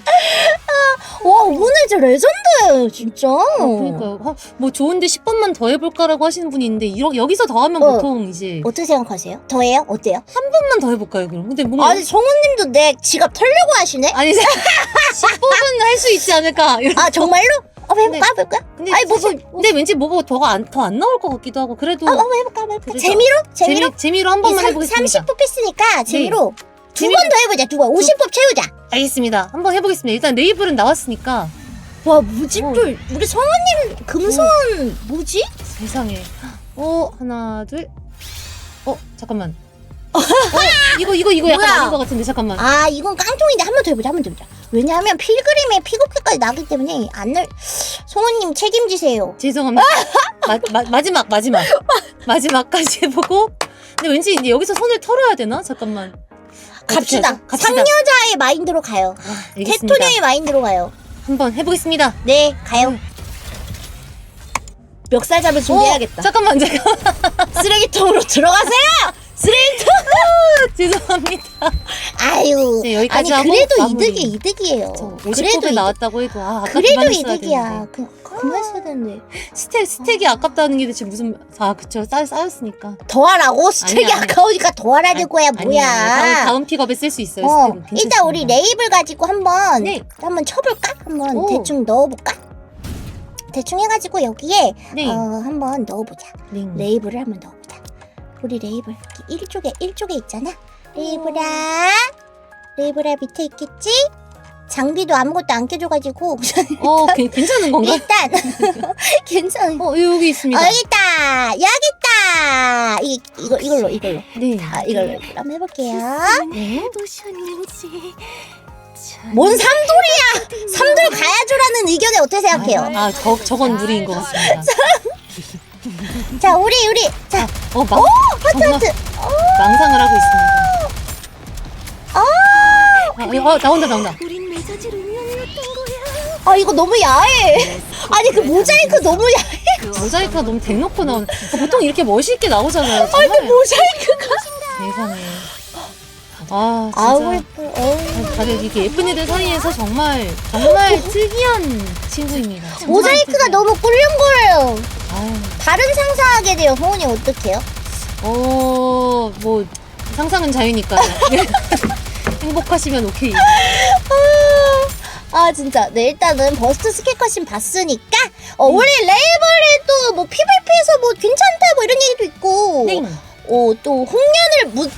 와 오늘 진짜 레전드예요 진짜. 그러니까요. 뭐 좋은데 10번만 더 해볼까라고 하시는 분이 있는데 여기서 더 하면 보통 이제 어떻게 생각하세요? 더해요? 어때요? 한 번만 더 해볼까요 그럼? 근데 뭔가 아니 성우님도 내 지갑 털려고 하시네? 아니 10번은 할 수 있지 않을까? 아 정말로? 해볼까? 근데 아니 근데 왠지 뭐가 더 안 나올 것 같기도 하고 그래도 한번 해볼까? 그래도 재미로? 재미로 한 번만 해보겠습니다. 30분 패스니까 재미로 두 재미로. 번 더 해보자. 50법 채우자. 알겠습니다. 한번 해보겠습니다. 일단 레이블은 나왔으니까 와 뭐지? 또 우리 성우님 금손 뭐지? 세상에. 하나 둘. 잠깐만. 이거 약간 뭐야? 아닌 것 같은데 잠깐만. 아 이건 깡통인데 한 번 더 해보자. 왜냐하면 필그림의 피부끝까지 나기 때문에 성우님 책임지세요. 죄송합니다. 마지막까지 해보고. 근데 왠지 이제 여기서 손을 털어야 되나? 잠깐만. 갑시다. 상여자의 마인드로 가요. 알겠습니다. 테토녀의 마인드로 가요. 한번 해보겠습니다. 네 가요. 멱살 잡을 준비해야겠다. 잠깐만. 쓰레기통으로 들어가세요. 죄송합니다. 아유. 네, 여기까지 아니 하고 그래도 마무리. 이득이에요. 50법에 나왔다고 해도 아까 그래도 그만했어야 이득이야. 되는데. 그만했어야 되는데. 스택이 아깝다는 게 대체 무슨 그쵸 쌓였으니까. 더하라고? 스택이 아니야. 아까우니까 더하라는 거야 뭐야. 아니야. 다음 픽업에 쓸 수 있어요. 스택은. 일단 괜찮습니다. 우리 레이블 가지고 한번 네. 쳐볼까? 한번 오. 대충 넣어볼까? 대충 해가지고 여기에 네. 한번 넣어보자. 네. 레이블을 한번 넣어보자. 우리 레이블 여기 1쪽에 있잖아. 레이블아 밑에 있겠지? 장비도 아무것도 안 껴줘가지고 괜찮은 건가? 일단 괜찮아. 여기 있습니다. 여기 있다. 이걸로 네. 이걸로 한번 해볼게요. 네. 보셨는지. 뭔 삼돌이야? 삼돌 가야죠라는 의견에 어떻게 생각해요? 저건 무리인 것 같습니다. 자 우리 자 하트. 망상을 하고 있습니다. 나온다. 우린 맺어질 운명이었던 거야. 이거 너무 야해. 아니 그 모자이크 너무 야해. 모자이크가 너무 대놓고 나오는. 보통 이렇게 멋있게 나오잖아요. 그 모자이크가. 세상에. 아우 진짜. 예뻐. 다들 이렇게 예쁜 애들 사이에서 정말 특이한 친구입니다. 모자이크가 너무 꿀렁거려요. 아유, 다른 상상하게 돼요. 성훈이 어떡해요? 뭐 상상은 자유니까요. 행복하시면 오케이. 진짜. 네, 일단은 버스트 스캐커신 봤으니까, 우리 레이블에 또 뭐 PVP에서 뭐 괜찮다 뭐 이런 얘기도 있고, 네. 또 홍련을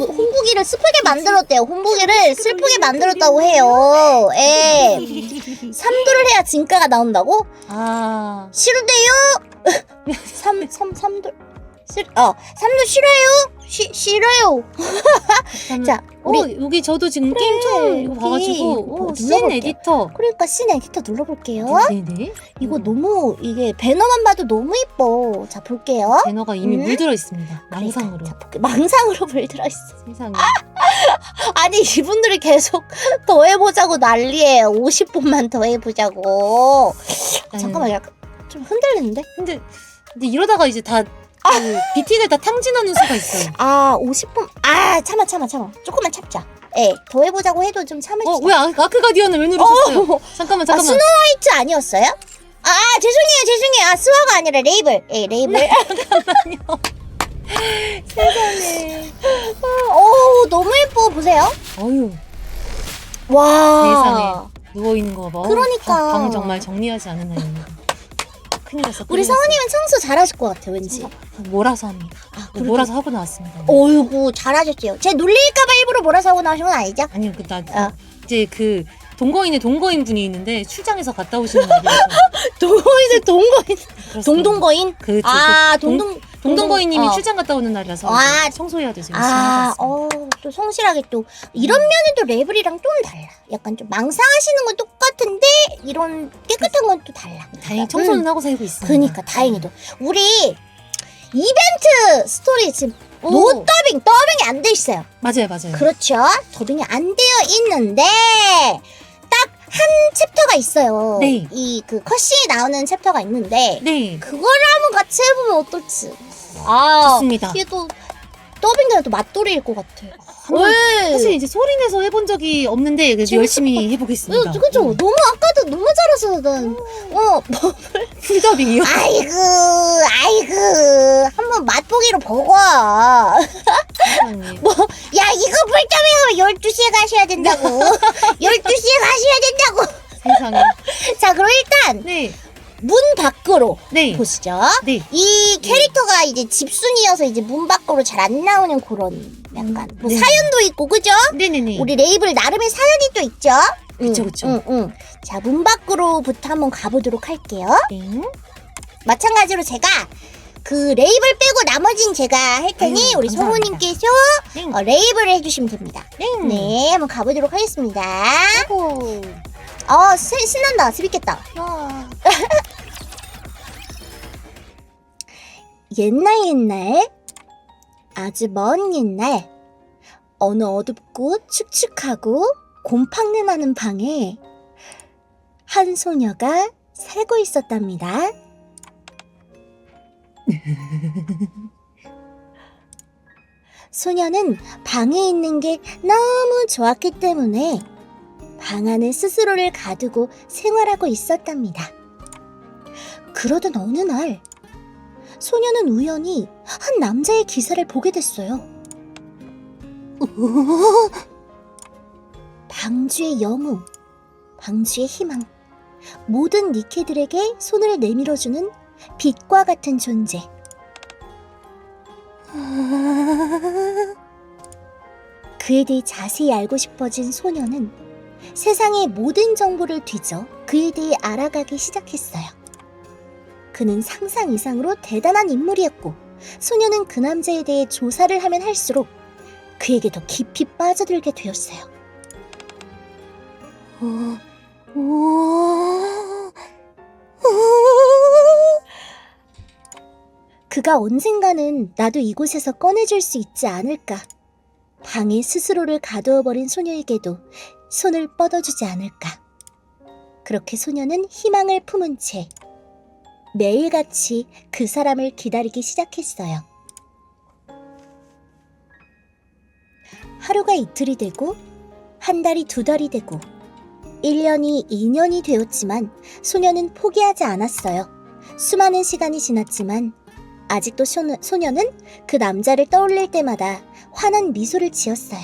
홍보기를 슬프게 만들었대요. 홍보기를 슬프게 만들었다고 해요. 예. 3도를 해야 진가가 나온다고? 싫은데요? 3돌. 3도 싫어요? 싫어요. 자, 우리 여기 저도 지금 게임총 이거 여기 봐가지고 씬 눌러볼게요. 에디터. 그러니까 씬 에디터 눌러볼게요. 네네. 이거 너무 이게 배너만 봐도 너무 이뻐. 자, 볼게요. 배너가 이미 음? 물들어 있습니다. 망상으로. 자, 볼게요. 망상으로 물들어 있어. 세상에. 아니, 이분들이 계속 더 해보자고 난리예요. 50분만 더 해보자고. 잠깐만, 약간 좀 흔들리는데? 근데 이러다가 이제 다 비틱을 다 탕진하는 수가 있어요. 50분. 참아. 조금만 참자. 더 해보자고 해도 좀 참으시죠. 왜 아크 가디언을 왜 누르셨어요? 잠깐만. 스노우화이트 아니었어요? 죄송해요. 스와가 아니라 레이블. 레이블. 세상에. 너무 예뻐. 보세요. 어휴, 와. 세상에. 누워있는 거 봐. 그러니까. 방 정말 정리하지 않은 아이입니다. 큰일 났어. 우리 성우님은 청소 잘하실 것 같아, 왠지. 몰아서 합니다. 그래도- 몰아서 하고 나왔습니다. 어이구, 잘하셨어요. 제 놀릴까봐 일부러 몰아서 하고 나오신 건 아니죠? 아니요, 아. 이제 그 동거인의 동거인 분이 있는데 출장에서 갔다 오시는 날이어서 동거인. 그렇습니다. 동동거인? 그렇죠. 동동거인님이 어. 출장 갔다 오는 날이라서 아. 이제 청소해야 돼서 열심히 하고 있습니다. 또 성실하게 또 이런 면은 또 레벨이랑 좀 달라. 약간 좀 망상하시는 건 똑같은데 이런 깨끗한 건 또 달라. 다행히 청소는 하고 살고 있습니다. 그러니까 다행히도 우리 이벤트 스토리 지금 노 더빙이 안 돼 있어요. 맞아요. 그렇죠. 더빙이 안 되어 있는데 딱 한 챕터가 있어요. 네. 이 그 컷신이 나오는 챕터가 있는데 네, 그거를 한번 같이 해보면 어떨지. 좋습니다. 이게 또 더빙되면 또 맛돌이일 것 같아. 한번 왜? 사실 이제 소리 내서 해본 적이 없는데 그래서 재밌을 열심히 해보겠습니다. 그죠? 너무 아까도 너무 잘했어. 난. 풀더빙이요? 아이고. 한번 맛보기로 보고. 세상에. 야, 이거 불타면 12시에 가셔야 된다고. 12시에 가셔야 된다고. 세상에. 자, 그럼 일단 네, 문 밖으로 네, 보시죠. 네. 이 캐릭터가 이제 집순이어서 이제 문 밖으로 잘 안 나오는 그런 약간 뭐 네. 사연도 있고, 그죠? 네네네. 우리 레이블 나름의 사연이 또 있죠? 그쵸. 응. 자, 문 밖으로부터 한번 가보도록 할게요. 네. 마찬가지로 제가 그 레이블 빼고 나머진 제가 할 테니 아유, 우리 감사합니다. 성우님께서 네. 레이블을 해주시면 됩니다. 네. 네, 한번 가보도록 하겠습니다. 오. 신난다. 재밌겠다. 옛날 아주 먼 옛날 어느 어둡고 축축하고 곰팡내 나는 방에 한 소녀가 살고 있었답니다. 소녀는 방에 있는 게 너무 좋았기 때문에 방 안에 스스로를 가두고 생활하고 있었답니다. 그러던 어느 날 소녀는 우연히 한 남자의 기사를 보게 됐어요. 방주의 영웅, 방주의 희망, 모든 니케들에게 손을 내밀어주는 빛과 같은 존재. 그에 대해 자세히 알고 싶어진 소녀는 세상의 모든 정보를 뒤져 그에 대해 알아가기 시작했어요. 그는 상상 이상으로 대단한 인물이었고 소녀는 그 남자에 대해 조사를 하면 할수록 그에게 더 깊이 빠져들게 되었어요. 그가 언젠가는 나도 이곳에서 꺼내줄 수 있지 않을까. 방에 스스로를 가두어버린 소녀에게도 손을 뻗어주지 않을까. 그렇게 소녀는 희망을 품은 채 매일같이 그 사람을 기다리기 시작했어요. 하루가 이틀이 되고 한 달이 두 달이 되고 1년이 2년이 되었지만 소녀는 포기하지 않았어요. 수많은 시간이 지났지만 아직도 소녀는 그 남자를 떠올릴 때마다 환한 미소를 지었어요.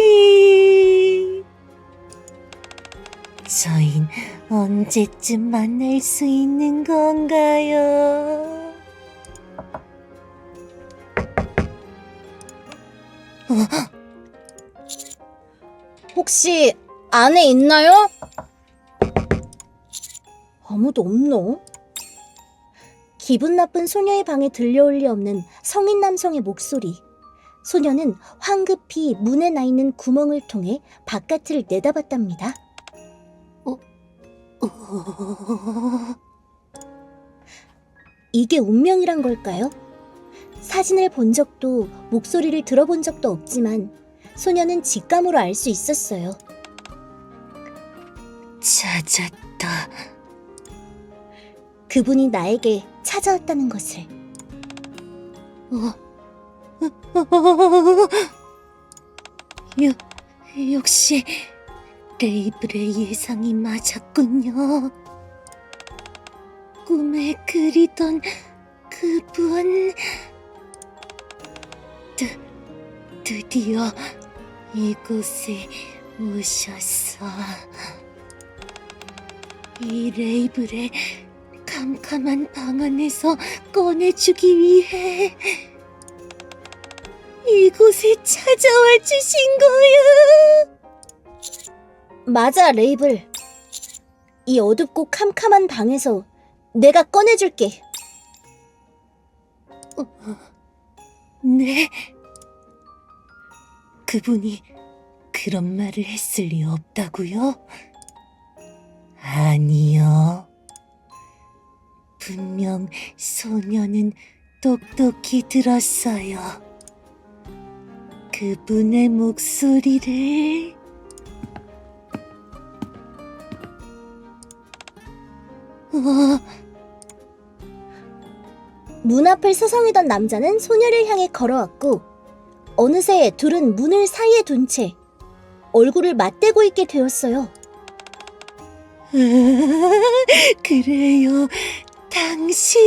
당신. 저흰 언제쯤 만날 수 있는 건가요? 혹시 안에 있나요? 아무도 없노? 기분 나쁜 소녀의 방에 들려올 리 없는 성인 남성의 목소리. 소녀는 황급히 문에 나 있는 구멍을 통해 바깥을 내다봤답니다. 이게 운명이란 걸까요? 사진을 본 적도 목소리를 들어본 적도 없지만 소녀는 직감으로 알 수 있었어요. 찾았다. 그분이 나에게 찾아왔다는 것을. 역시 레이블의 예상이 맞았군요. 꿈에 그리던 그분. 드디어 이곳에 오셨어. 이 레이블의 캄캄한 방 안에서 꺼내주기 위해 이곳에 찾아와 주신 거야. 맞아, 레이블. 이 어둡고 캄캄한 방에서 내가 꺼내줄게. 네. 그분이 그런 말을 했을 리 없다고요? 아니요. 분명 소녀는 똑똑히 들었어요. 그분의 목소리를. 문 앞을 서성이던 남자는 소녀를 향해 걸어왔고 어느새 둘은 문을 사이에 둔 채 얼굴을 맞대고 있게 되었어요. 그래요, 당신.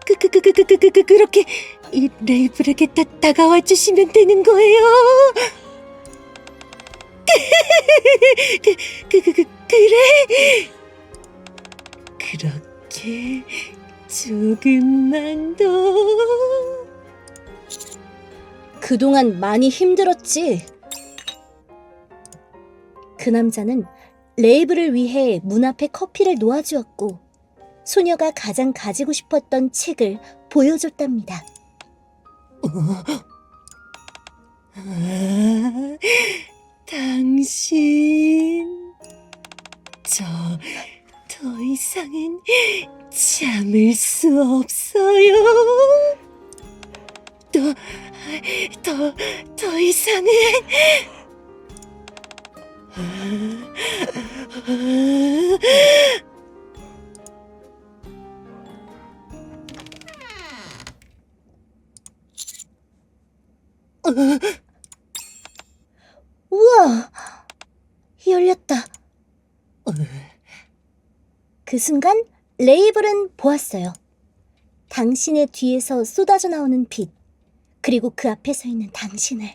그렇게 이 레이블에게 다가와 주시면 되는 거예요. 그래. 그렇게 조금만 더. 그동안 많이 힘들었지. 그 남자는 레이블을 위해 문 앞에 커피를 놓아주었고 소녀가 가장 가지고 싶었던 책을 보여줬답니다. 당신, 더 이상은 참을 수 없어요. 더 이상은. 우와! 열렸다. 그 순간 레이블은 보았어요. 당신의 뒤에서 쏟아져 나오는 빛, 그리고 그 앞에 서 있는 당신을.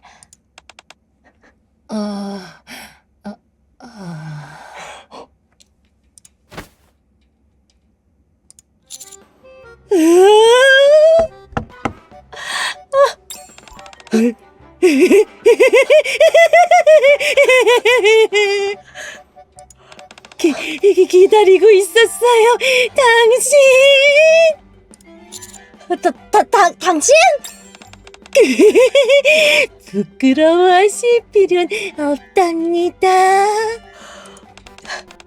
기다리고 있었어요, 당신! 당신? 부끄러워하실 필요는 없답니다.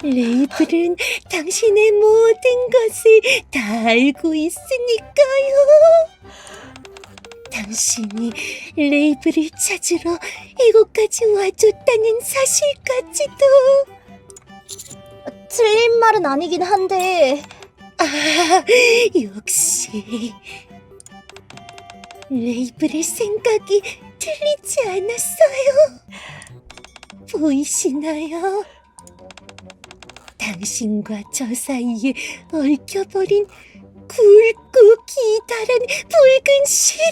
레이블은 당신의 모든 것을 다 알고 있으니까요. 당신이 레이블을 찾으러 이곳까지 와줬다는 사실까지도. 틀린 말은 아니긴 한데. 역시 레이블의 생각이 틀리지 않았어요. 보이시나요? 당신과 저 사이에 얽혀버린 굵고 기다란 붉은 실이.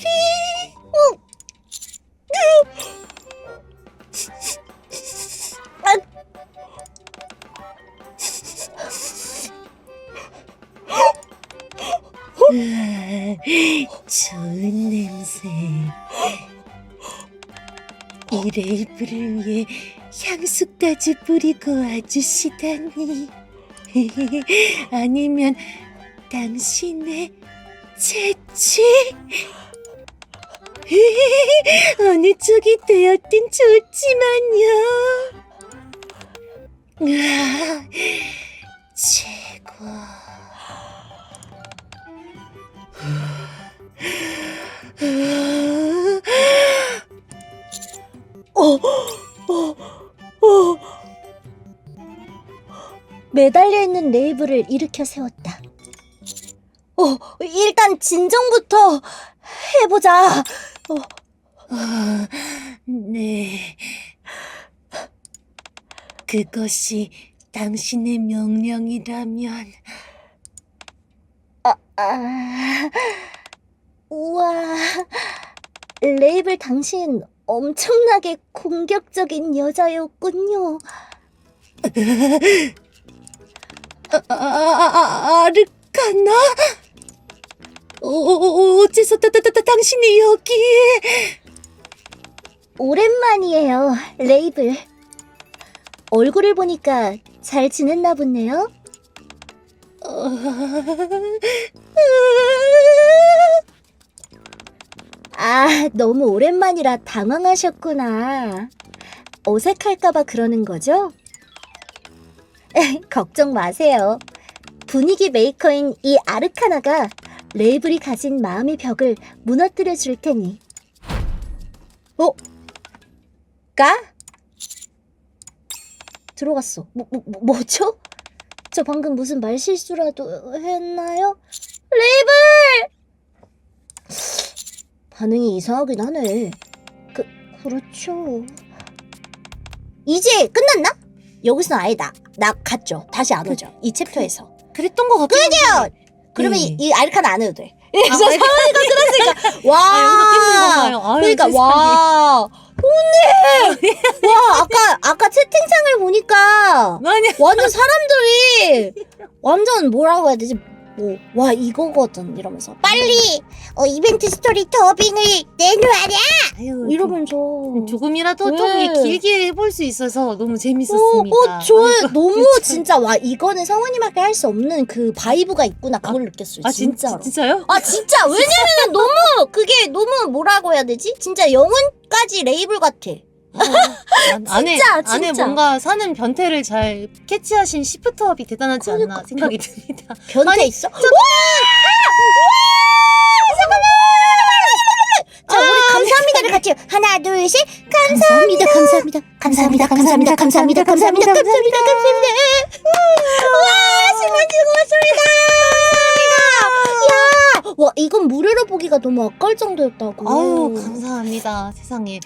좋은 냄새. 이 레이브를 위해 향수까지 뿌리고 와주시다니. 아니면 당신의 채취? 어느 쪽이 되었든 좋지만요. 최고. 매달려 있는 레이블을 일으켜 세웠다. 일단 진정부터 해보자. 네. 그것이 당신의 명령이라면. 우와, 레이블 당신 엄청나게 공격적인 여자였군요. 아르카나? 어째서 당신이 여기에? 오랜만이에요, 레이블. 얼굴을 보니까 잘 지냈나 보네요. 너무 오랜만이라 당황하셨구나. 어색할까봐 그러는 거죠? 걱정 마세요. 분위기 메이커인 이 아르카나가 레이블이 가진 마음의 벽을 무너뜨려 줄 테니. 들어갔어. 뭐죠? 저 방금 무슨 말실수라도 했나요? 레이블! 반응이 이상하긴 하네. 그렇죠. 이제 끝났나? 여기서는 아예 나 갔죠. 다시 안 오죠. 이 챕터에서. 그랬던 것 같긴 한데. 그러면 네. 이 아르카나 안 해도 돼. 아, 상황이가 끝났으니까. 와. 여기서 끝낸 건가요? 아유, 그러니까 세상에. 와. 언니. 와, 아까 채팅창을 보니까 아니야. 완전 사람들이 완전 뭐라고 해야 되지? 와 이거거든 이러면서 빨리 이벤트 스토리 더빙을 내놓아라 아유, 이러면서 조금이라도 네. 좀 길게 해볼 수 있어서 너무 재밌었습니다. 저 너무 진짜 와 이거는 성우님밖에 할 수 없는 그 바이브가 있구나 그걸 느꼈어요. 진짜로. 진짜요? 진짜 왜냐면 너무 그게 너무 뭐라고 해야 되지? 진짜 영혼까지 레이블 같아. 안에 진짜. 뭔가 사는 변태를 잘 캐치하신 시프트업이 대단하지 않나 생각이 듭니다. 변태 있어? 자, 우리 감사합니다를 같이 해요. 하나, 둘, 셋. 감사합니다. 와, 신문지 고맙습니다. 야, 와, 이건 무료로 보기가 너무 아까울 정도였다고. 아유 감사합니다. 세상에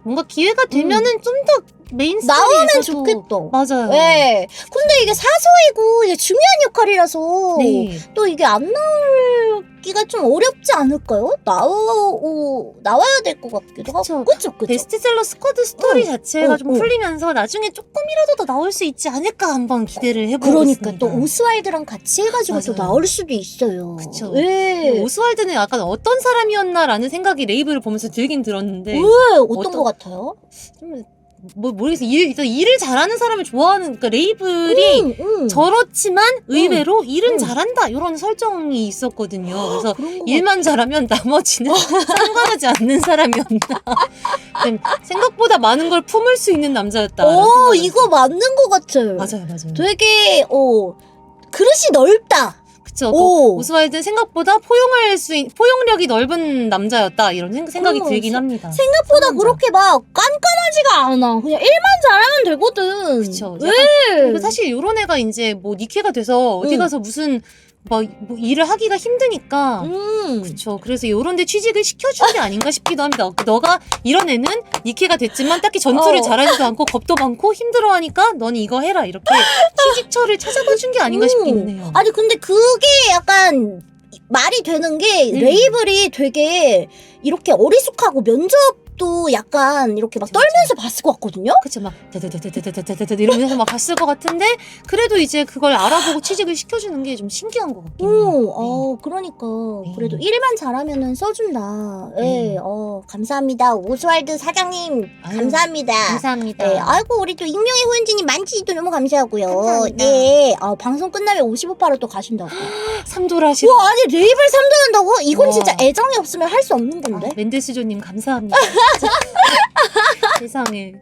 뭔가 기회가 되면은 좀 더 메인 나오면 스토리에서도 좋겠다. 맞아요. 네. 근데 이게 사소이고 이게 중요한 역할이라서 네. 또 이게 안 나오기가 좀 어렵지 않을까요? 나와야 될 것 같기도 그쵸. 하고. 그쵸. 베스트셀러 스쿼드 스토리 자체가 좀 응. 풀리면서 나중에 조금이라도 더 나올 수 있지 않을까 한번 기대를 해보겠습니다. 그러니까 또 오스왈드랑 같이 해가지고 또 맞아요. 나올 수도 있어요. 그쵸. 네. 오스왈드는 약간 어떤 사람이었나라는 생각이 레이블을 보면서 들긴 들었는데 왜? 어떤 것 같아요? 좀 모르겠어. 일단 일을 잘하는 사람을 좋아하는 그러니까 레이블이 저렇지만 의외로 일은 잘한다 이런 설정이 있었거든요. 그래서 그런 거 일만 잘하면 나머지는 상관하지 않는 사람이었나. 좀 생각보다 많은 걸 품을 수 있는 남자였다. 이거 맞는 것 같아요. 맞아요. 되게 그릇이 넓다. 그쵸. 오. 오스왈드는 생각보다 포용력이 넓은 남자였다 이런 생각이 그런 들긴 거지. 합니다. 생각보다 남자. 그렇게 막 깐깐하지가 않아. 그냥 일만 잘하면 되거든. 그쵸. 왜? 그리고 사실 요런 애가 이제 뭐 니케가 돼서 어디 가서 무슨 뭐 일을 하기가 힘드니까 그쵸. 그래서 요런데 취직을 시켜준 게 아닌가 싶기도 합니다. 너가 이런 애는 니케가 됐지만 딱히 전투를 잘하지도 않고 겁도 많고 힘들어하니까 넌 이거 해라 이렇게 취직처를 찾아봐 준 게 아닌가 싶긴 해요. 아니 근데 그게 약간 말이 되는 게 네. 레이블이 되게 이렇게 어리숙하고 면접도 약간 이렇게 막 그쵸, 떨면서 봤을 것 같거든요. 그쵸, 막, 데데데데데데데데데 이러면서 막 봤을 것 같은데, 그래도 이제 그걸 알아보고 취직을 시켜주는 게 좀 신기한 것 같긴 해요. 그러니까 네. 그래도 일만 잘하면은 써준다. 네. 예, 감사합니다. 오스왈드 사장님 아유, 감사합니다. 감사합니다. 네, 아이고 우리 또 익명의 후원진님 만지도 너무 감사하고요. 감사합니다. 네, 방송 끝나면 55%로 또 가신다고. 3도를 하시고. 와, 아니 레이블 3도 한다고? 이건 와. 진짜 애정이 없으면 할 수 없는 건데. 멘데스조님 감사합니다. 세상에.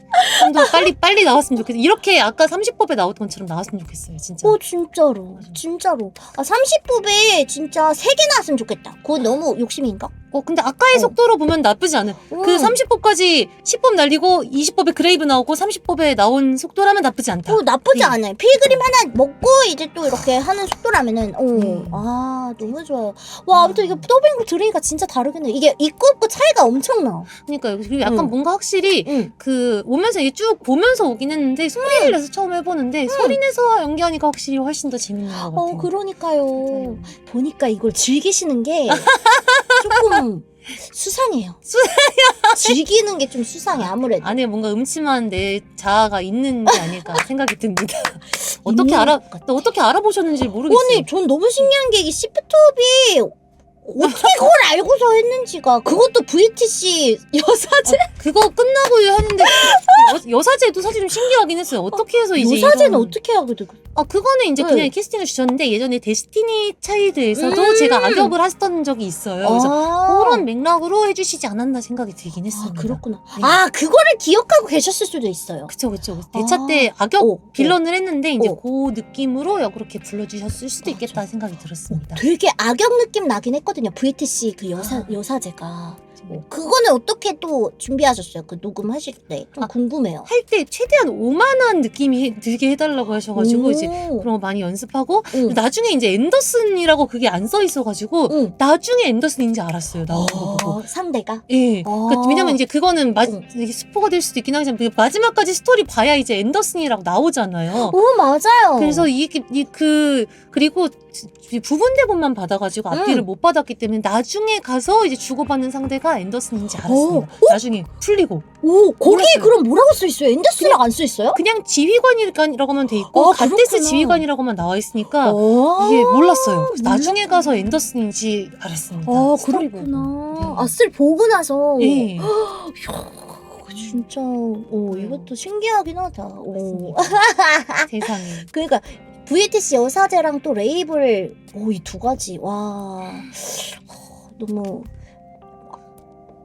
3도 빨리 나왔으면 좋겠어요. 이렇게 아까 30법에 나왔던 것처럼 나왔으면 좋겠어요. 진짜. 진짜로. 맞아. 진짜로. 30법에 진짜 3개 나왔으면 좋겠다. 그건 너무 욕심인가? 근데 아까의 어. 속도로 보면 나쁘지 않아요. 그 30법까지 10법 날리고 20법에 그레이브 나오고 30법에 나온 속도라면 나쁘지 않다. 나쁘지 네. 않아요. 필그림 하나 먹고 이제 또 이렇게 하는 속도라면은 너무 좋아요. 와, 아무튼 이게 더빙 들으니까 진짜 다르겠네. 이게 있고 없고 차이가 엄청나. 그러니까요. 그리고 약간 뭔가 확실히 그 오면서 이게 쭉 보면서 오긴 했는데 소리를 내서 처음 해보는데 소리 내서 연기하니까 확실히 훨씬 더 재밌는 것 같아요. 그러니까요. 보니까 이걸 즐기시는 게 조금 수상해요. 즐기는 게 좀 수상해, 아무래도. 안에 뭔가 음침한 내 자아가 있는 게 아닐까 생각이 듭니다. 어떻게 어떻게 알아보셨는지 모르겠어요. 아니, 전 너무 신기한 게 이 시프트업이 어떻게 그걸 알고서 했는지가. 그것도 VTC 여사제? 그거 끝나고 했는데 여사제도 사실 좀 신기하긴 했어요. 어떻게 해서 이제 여사제는 이런- 어떻게 하게 되고. 그거는 이제 네. 그냥 캐스팅을 주셨는데 예전에 데스티니 차일드에서도 제가 악역을 했던 적이 있어요. 그래서 그런 맥락으로 해주시지 않았나 생각이 들긴 했습니다. 그렇구나. 네. 그거를 기억하고 계셨을 수도 있어요. 그쵸. 대차 때 악역 빌런을 했는데 이제 어. 그 느낌으로 역으로 이렇게 불러주셨을 수도 있겠다 생각이 들었습니다. 되게 악역 느낌 나긴 했거든요. VTC 그 여사제가. 그거는 어떻게 또 준비하셨어요? 그 녹음하실 때. 좀 궁금해요. 할 때 최대한 오만한 느낌이 들게 해달라고 하셔가지고 이제 그런 거 많이 연습하고 나중에 이제 앤더슨이라고 그게 안 써 있어가지고 나중에 앤더슨인지 알았어요. 나오는 거 보고. 상대가? 예. 그러니까 왜냐면 이제 그거는 이게 스포가 될 수도 있긴 하지만 그 마지막까지 스토리 봐야 이제 앤더슨이라고 나오잖아요. 맞아요. 그래서 그리고 부분 대본만 받아가지고 앞뒤를 못 받았기 때문에 나중에 가서 이제 주고받는 상대가 앤더슨인지 알았습니다. 나중에 풀리고. 거기에 몰랐어요. 그럼 뭐라고 써 있어요? 앤더슨이라고 안 써 있어요? 그냥 지휘관이라고만 돼 있고 갓데스 그렇구나. 지휘관이라고만 나와 있으니까 이게 몰랐어요. 그래서 나중에 가서 앤더슨인지 알았습니다. 스토리 보고. 그렇구나. 스토리 보고 나서. 예. 진짜 이것도 신기하긴 하다. 세상에. 그러니까 VTC 여사제랑 또 레이블 이 두 가지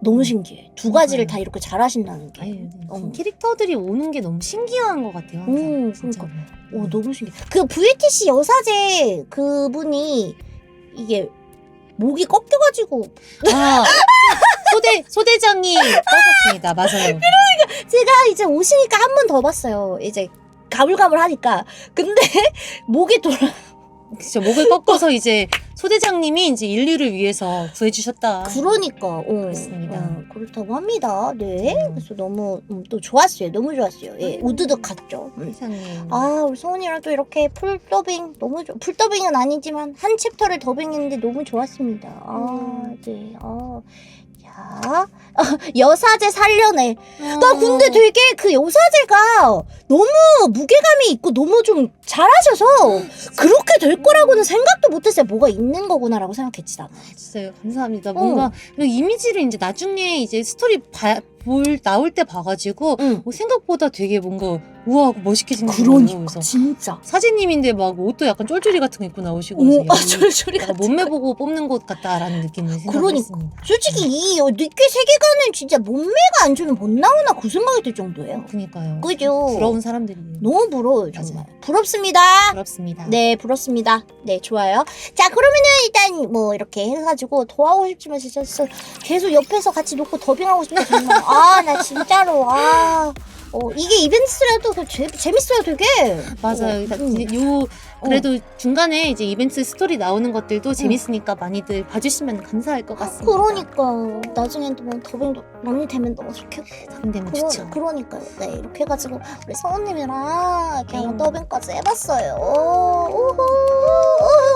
너무 신기해. 두 가지를 다 이렇게 잘하신다는 게. 아유, 캐릭터들이 오는 게 너무 신기한 것 같아요. 항상, 진짜. 너무 신기해. 그 VTC 여사제 그분이 이게 목이 꺾여가지고 소대장이 떴었습니다. 맞아요. 제가 이제 오시니까 한 번 더 봤어요. 이제 가물가물하니까. 근데 목이 그쵸, 목을 꺾어서 이제 소대장님이 이제 인류를 위해서 구해주셨다. 그러니까 그렇습니다. 그렇다고 합니다. 네. 그래서 너무 또 좋았어요. 너무 좋았어요. 예, 우드득 갔죠. 세상에. 우리 소은이랑 또 이렇게 풀 더빙 너무 풀 더빙은 아니지만 한 챕터를 더빙했는데 너무 좋았습니다. 네. 야, 여사제 살려내. 나 근데 되게 그 여사제가 너무 무게감이 있고 너무 좀 잘하셔서 그렇게 될 거라고는 생각도 못했어요. 뭐가 있는 거구나라고 생각했지 나는. 진짜요. 감사합니다. 뭔가 그리고 이미지를 이제 나중에 이제 스토리 나올 때 봐가지고 생각보다 되게 뭔가 우아하고 멋있게 생긴 거예요. 그래서 진짜. 사진님인데 막 옷도 약간 쫄쫄이 같은 거 입고 나오시고 그래서 쫄쫄이 약간 몸매 보고 뽑는 것 같다라는 느낌을 생각했습니다. 솔직히 이 느끼 세계관은 진짜 몸매가 안 좋으면 못 나오나 그 생각이 들 정도예요. 그니까요. 그죠? 부러운 사람들이에요. 너무 부러워요 정말. 맞아요. 부럽습니다. 부럽습니다. 네, 부럽습니다. 네, 좋아요. 자, 그러면은 일단 뭐 이렇게 해가지고 더 하고 싶지만 진짜 계속 옆에서 같이 놓고 더빙하고 싶다 정말. 나 진짜로 이게 이벤트라도 재밌어요 되게. 맞아요. 그래도 중간에 이제 이벤트 스토리 나오는 것들도 재밌으니까 많이들 봐주시면 감사할 것 같습니다. 그러니까 나중엔 또 뭐 더빙도 많이 되면 너무 좋겠고. 되면 좋죠. 그러니까요. 네, 이렇게 해가지고 우리 서은님이랑 이렇게 더빙까지 해봤어요. 우후.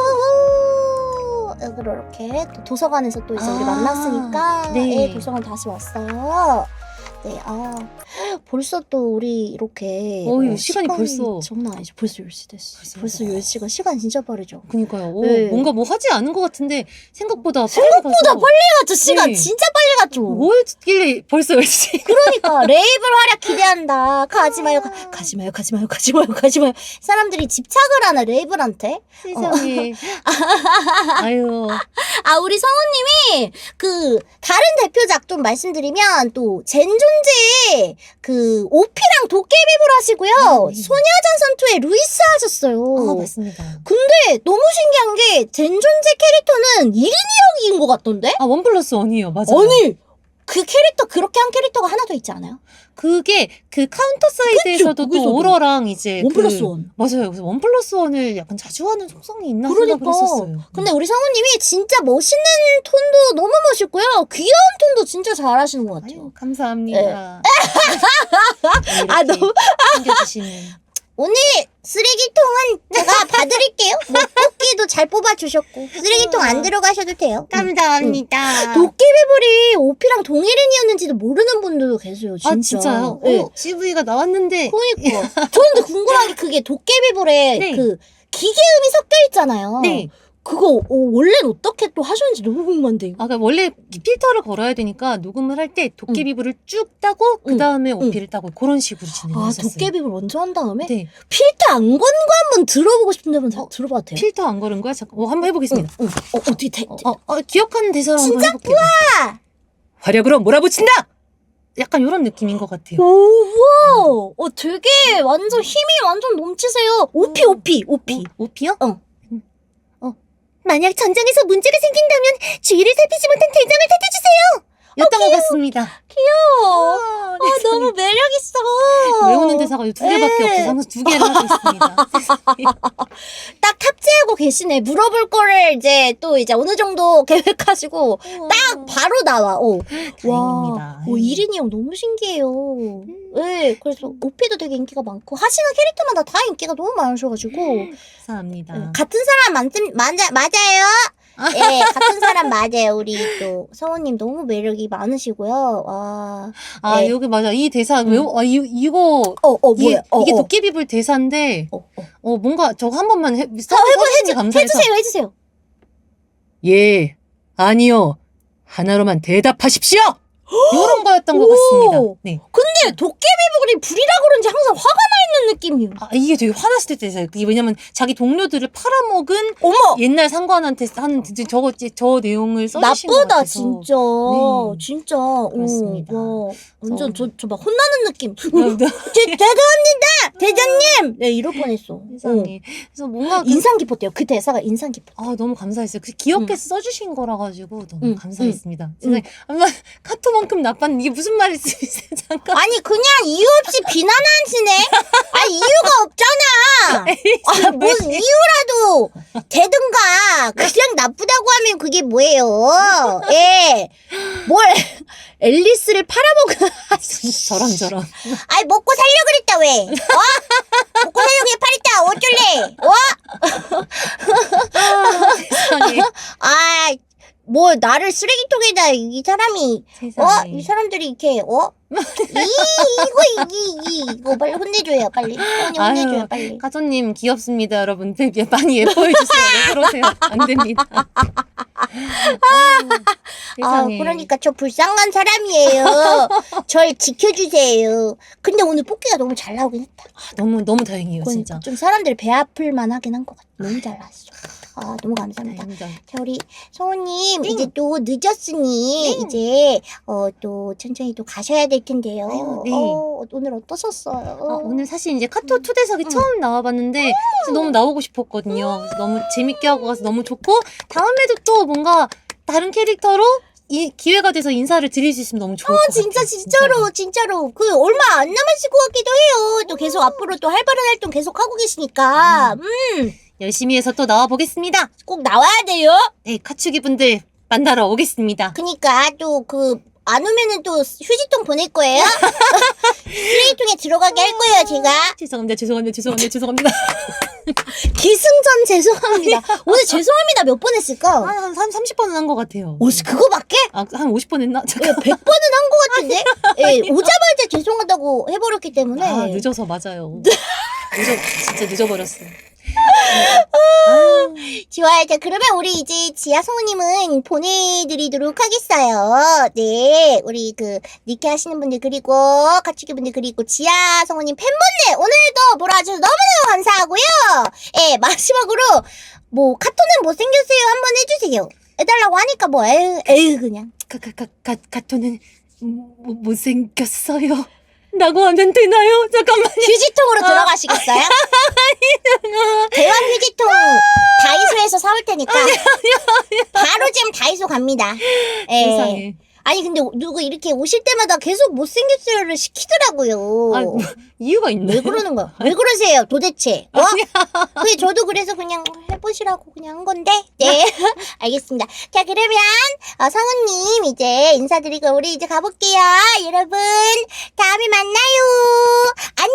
그렇게 또 도서관에서 또 이제 우리 만났으니까 네. 도서관 다시 왔어요. 네, 벌써 또 우리 이렇게 시간이 벌써. 장난 아니죠. 벌써 10시 됐어. 벌써. 10시가 시간 진짜 빠르죠. 그니까요. 네. 뭔가 뭐 하지 않은 것 같은데 생각보다 빨리 갔죠. 시간 네. 진짜 빨리 갔죠. 뭐 했길래 벌써 10시. 그러니까 레이블 활약 기대한다. 가지 마요. 사람들이 집착을 하나 레이블한테. 세상에. 아유. 우리 성우님이 그 다른 대표작 좀 말씀드리면 또 젠존제의 그 오피랑 도깨비볼 하시고요. 네. 소녀전 선투의 루이스 하셨어요. 맞습니다. 근데 너무 신기한 게 젠존제 캐릭터는 1인 2역인 것 같던데? 1+1이요. 맞아요. 아니 그 캐릭터 그렇게 한 캐릭터가 하나 더 있지 않아요? 그게 그 카운터 사이드에서도 그쵸, 거기서도. 또 오러랑 이제 1+1. 맞아요. 그래서 1+1을 약간 자주 하는 속성이 있나 그러니까. 생각을 했었어요. 근데 우리 성우님이 진짜 멋있는 톤도 너무 멋있고요. 귀여운 톤도 진짜 잘하시는 것 같아요. 아유, 감사합니다. 아, 너무- 챙겨주시는. 오늘 쓰레기통은 제가 봐드릴게요. 뭐 뽑기도 잘 뽑아주셨고 쓰레기통 안 들어가셔도 돼요. 감사합니다. 도깨비볼이 오피랑 동일인이었는지도 모르는 분들도 계세요. 진짜. 아 진짜요? 네. GV가 나왔는데 그러니까 저는 근데 궁금한 게 그게 도깨비볼에 네. 그 기계음이 섞여 있잖아요. 네. 그거 원래는 어떻게 또 하셨는지 너무 궁금한데 이거. 그러니까 원래 필터를 걸어야 되니까 녹음을 할 때 도깨비불을 쭉 따고 그 다음에 오피를 따고 그런 식으로 진행했었어요. 도깨비볼 먼저 한 다음에 네. 필터 안 건 거 한번 들어보고 싶은데 한번 들어봐도 돼요? 필터 안 걸은 거야? 잠깐, 한번 해보겠습니다. 어떻게 기억하는 대사로 한번 진짜? 해볼게요. 화력으로 몰아붙인다! 약간 이런 느낌인 것 같아요. 오, 우와! 되게 완전 힘이 완전 넘치세요. 오피. 오피요? 만약 전장에서 문제가 생긴다면 주위를 살피지 못한 대장을 탓해주세요. 였던 것 같습니다. 귀여워. 네, 너무 매력있어. 외우는 대사가 2개밖에 없어서 항상 2개를 하고 있습니다. 딱 탑재하고 계시네. 물어볼 거를 이제 또 이제 어느 정도 계획하시고 딱 바로 나와. 다행입니다. 1인이 형 너무 신기해요. 네, 그래서 오피도 되게 인기가 많고 하시는 캐릭터마다 다 인기가 너무 많으셔가지고 감사합니다. 같은 사람 맞아요. 예, 같은 사람 맞아요. 우리 또 성우님 너무 매력이 많으시고요. 와. 네. 여기 맞아. 이 대사 이거 뭐야? 이게 도깨비불 대사인데 뭔가 저거 한 번만 써주시면 감사해서. 해주세요. 예, 아니요. 하나로만 대답하십시오. 이런 거였던 것 같습니다. 네. 근데 도깨비불이 불이라 그런지 항상 화가 나 있는 느낌이요. 이게 되게 화났을 때 대사예요. 그게 왜냐면 자기 동료들을 팔아먹은 어머! 옛날 상관한테 하는 저 내용을 써주신 것 나쁘다 같아서. 진짜. 네. 진짜. 그렇습니다. 와, 완전 저- 저 막 혼나는 느낌. 죄송합니다. 죄송합니다, 대장님. 네, 이럴 뻔했어. 세상에. 그래서 뭔가 인상 깊었대요. 그 대사가 인상 깊었. 너무 감사했어요. 그 기억해서 써주신 거라 가지고 너무 감사했습니다. 응. 세상에. 아마 카토만큼 나빴는 이게 무슨 말이지? 잠깐. 아니 그냥 이유 없이 비난하시네. 이유가 없잖아. 무슨 이유라도 되든가. 그냥 나쁘다고 하면 그게 뭐예요? 예. 뭘 앨리스를 팔아먹은. 저런. 먹고 살려 그랬다 왜? 먹고 살려 그냥 팔았다. 어쩔래? 세상에. 뭐 나를 쓰레기통에다 이 사람이 세상에. 이 사람들이 이렇게 이거 빨리 혼내줘요 빨리 혼내줘요 빨리. 가조님 귀엽습니다 여러분들. 많이 예뻐해주세요. 왜 그러세요? 안 됩니다. 세상에. 그러니까 저 불쌍한 사람이에요. 절 지켜주세요. 근데 오늘 뽑기가 너무 잘 나오긴 했다. 너무 다행이에요 진짜. 좀 사람들이 배 아플만 하긴 한 것 같아. 너무 잘 나왔어. 너무 감사합니다. 다행이다. 자, 우리 성우님 이제 또 늦었으니 이제 또 천천히 또 가셔야 될 텐데요. 아유, 네. 오늘 어떠셨어요? 오늘 사실 이제 카톡 초대석이 처음 나와봤는데 그래서 너무 나오고 싶었거든요. 그래서 너무 재밌게 하고 가서 너무 좋고 다음에도 또 뭔가 다른 캐릭터로 이 기회가 돼서 인사를 드릴 수 있으면 너무 좋을 것 같아요. 진짜로 그 얼마 안 남았을 것 같기도 해요. 또 계속 앞으로 또 활발한 활동 계속 하고 계시니까 열심히 해서 또 나와 보겠습니다. 꼭 나와야 돼요. 네, 카츠기 분들 만나러 오겠습니다. 그니까 또 안 오면은 또 휴지통 보낼 거예요. 쓰레기통에 들어가게 할 거예요 제가. 죄송합니다. 기승전 죄송합니다. 오늘 죄송합니다 몇 번 했을까? 한 30번은 한 것 같아요. 그거밖에? 한 50번 했나? 잠깐. 100번은 한 것 같은데? 예, 오자마자 죄송하다고 해버렸기 때문에. 늦어서 맞아요. 진짜 늦어버렸어. 좋아요. 자, 그러면 우리 이제 지아 성우님은 보내드리도록 하겠어요. 네. 우리 니케 하시는 분들 그리고 가축이 분들 그리고 지아 성우님 팬분들 오늘도 몰아주셔서 너무너무 감사하고요. 예, 마지막으로 카토는 못생겼어요. 한번 해주세요. 해달라고 하니까 에휴, 그냥. 가토는 못생겼어요. 라고 하면 되나요? 잠깐만요. 휴지통으로 들어가시겠어요? 대왕 휴지통 다이소에서 사올 테니까 바로 지금 다이소 갑니다. 예. 세상에. 아니 근데 누구 이렇게 오실 때마다 계속 못생겼어요를 시키더라고요. 이유가 있나요? 왜 그러는 거야? 왜 그러세요 도대체? 근데 저도 그래서 그냥 해보시라고 그냥 한 건데. 네. 알겠습니다. 자 그러면 성우님 이제 인사드리고 우리 이제 가볼게요. 여러분 다음에 만나요. 안녕.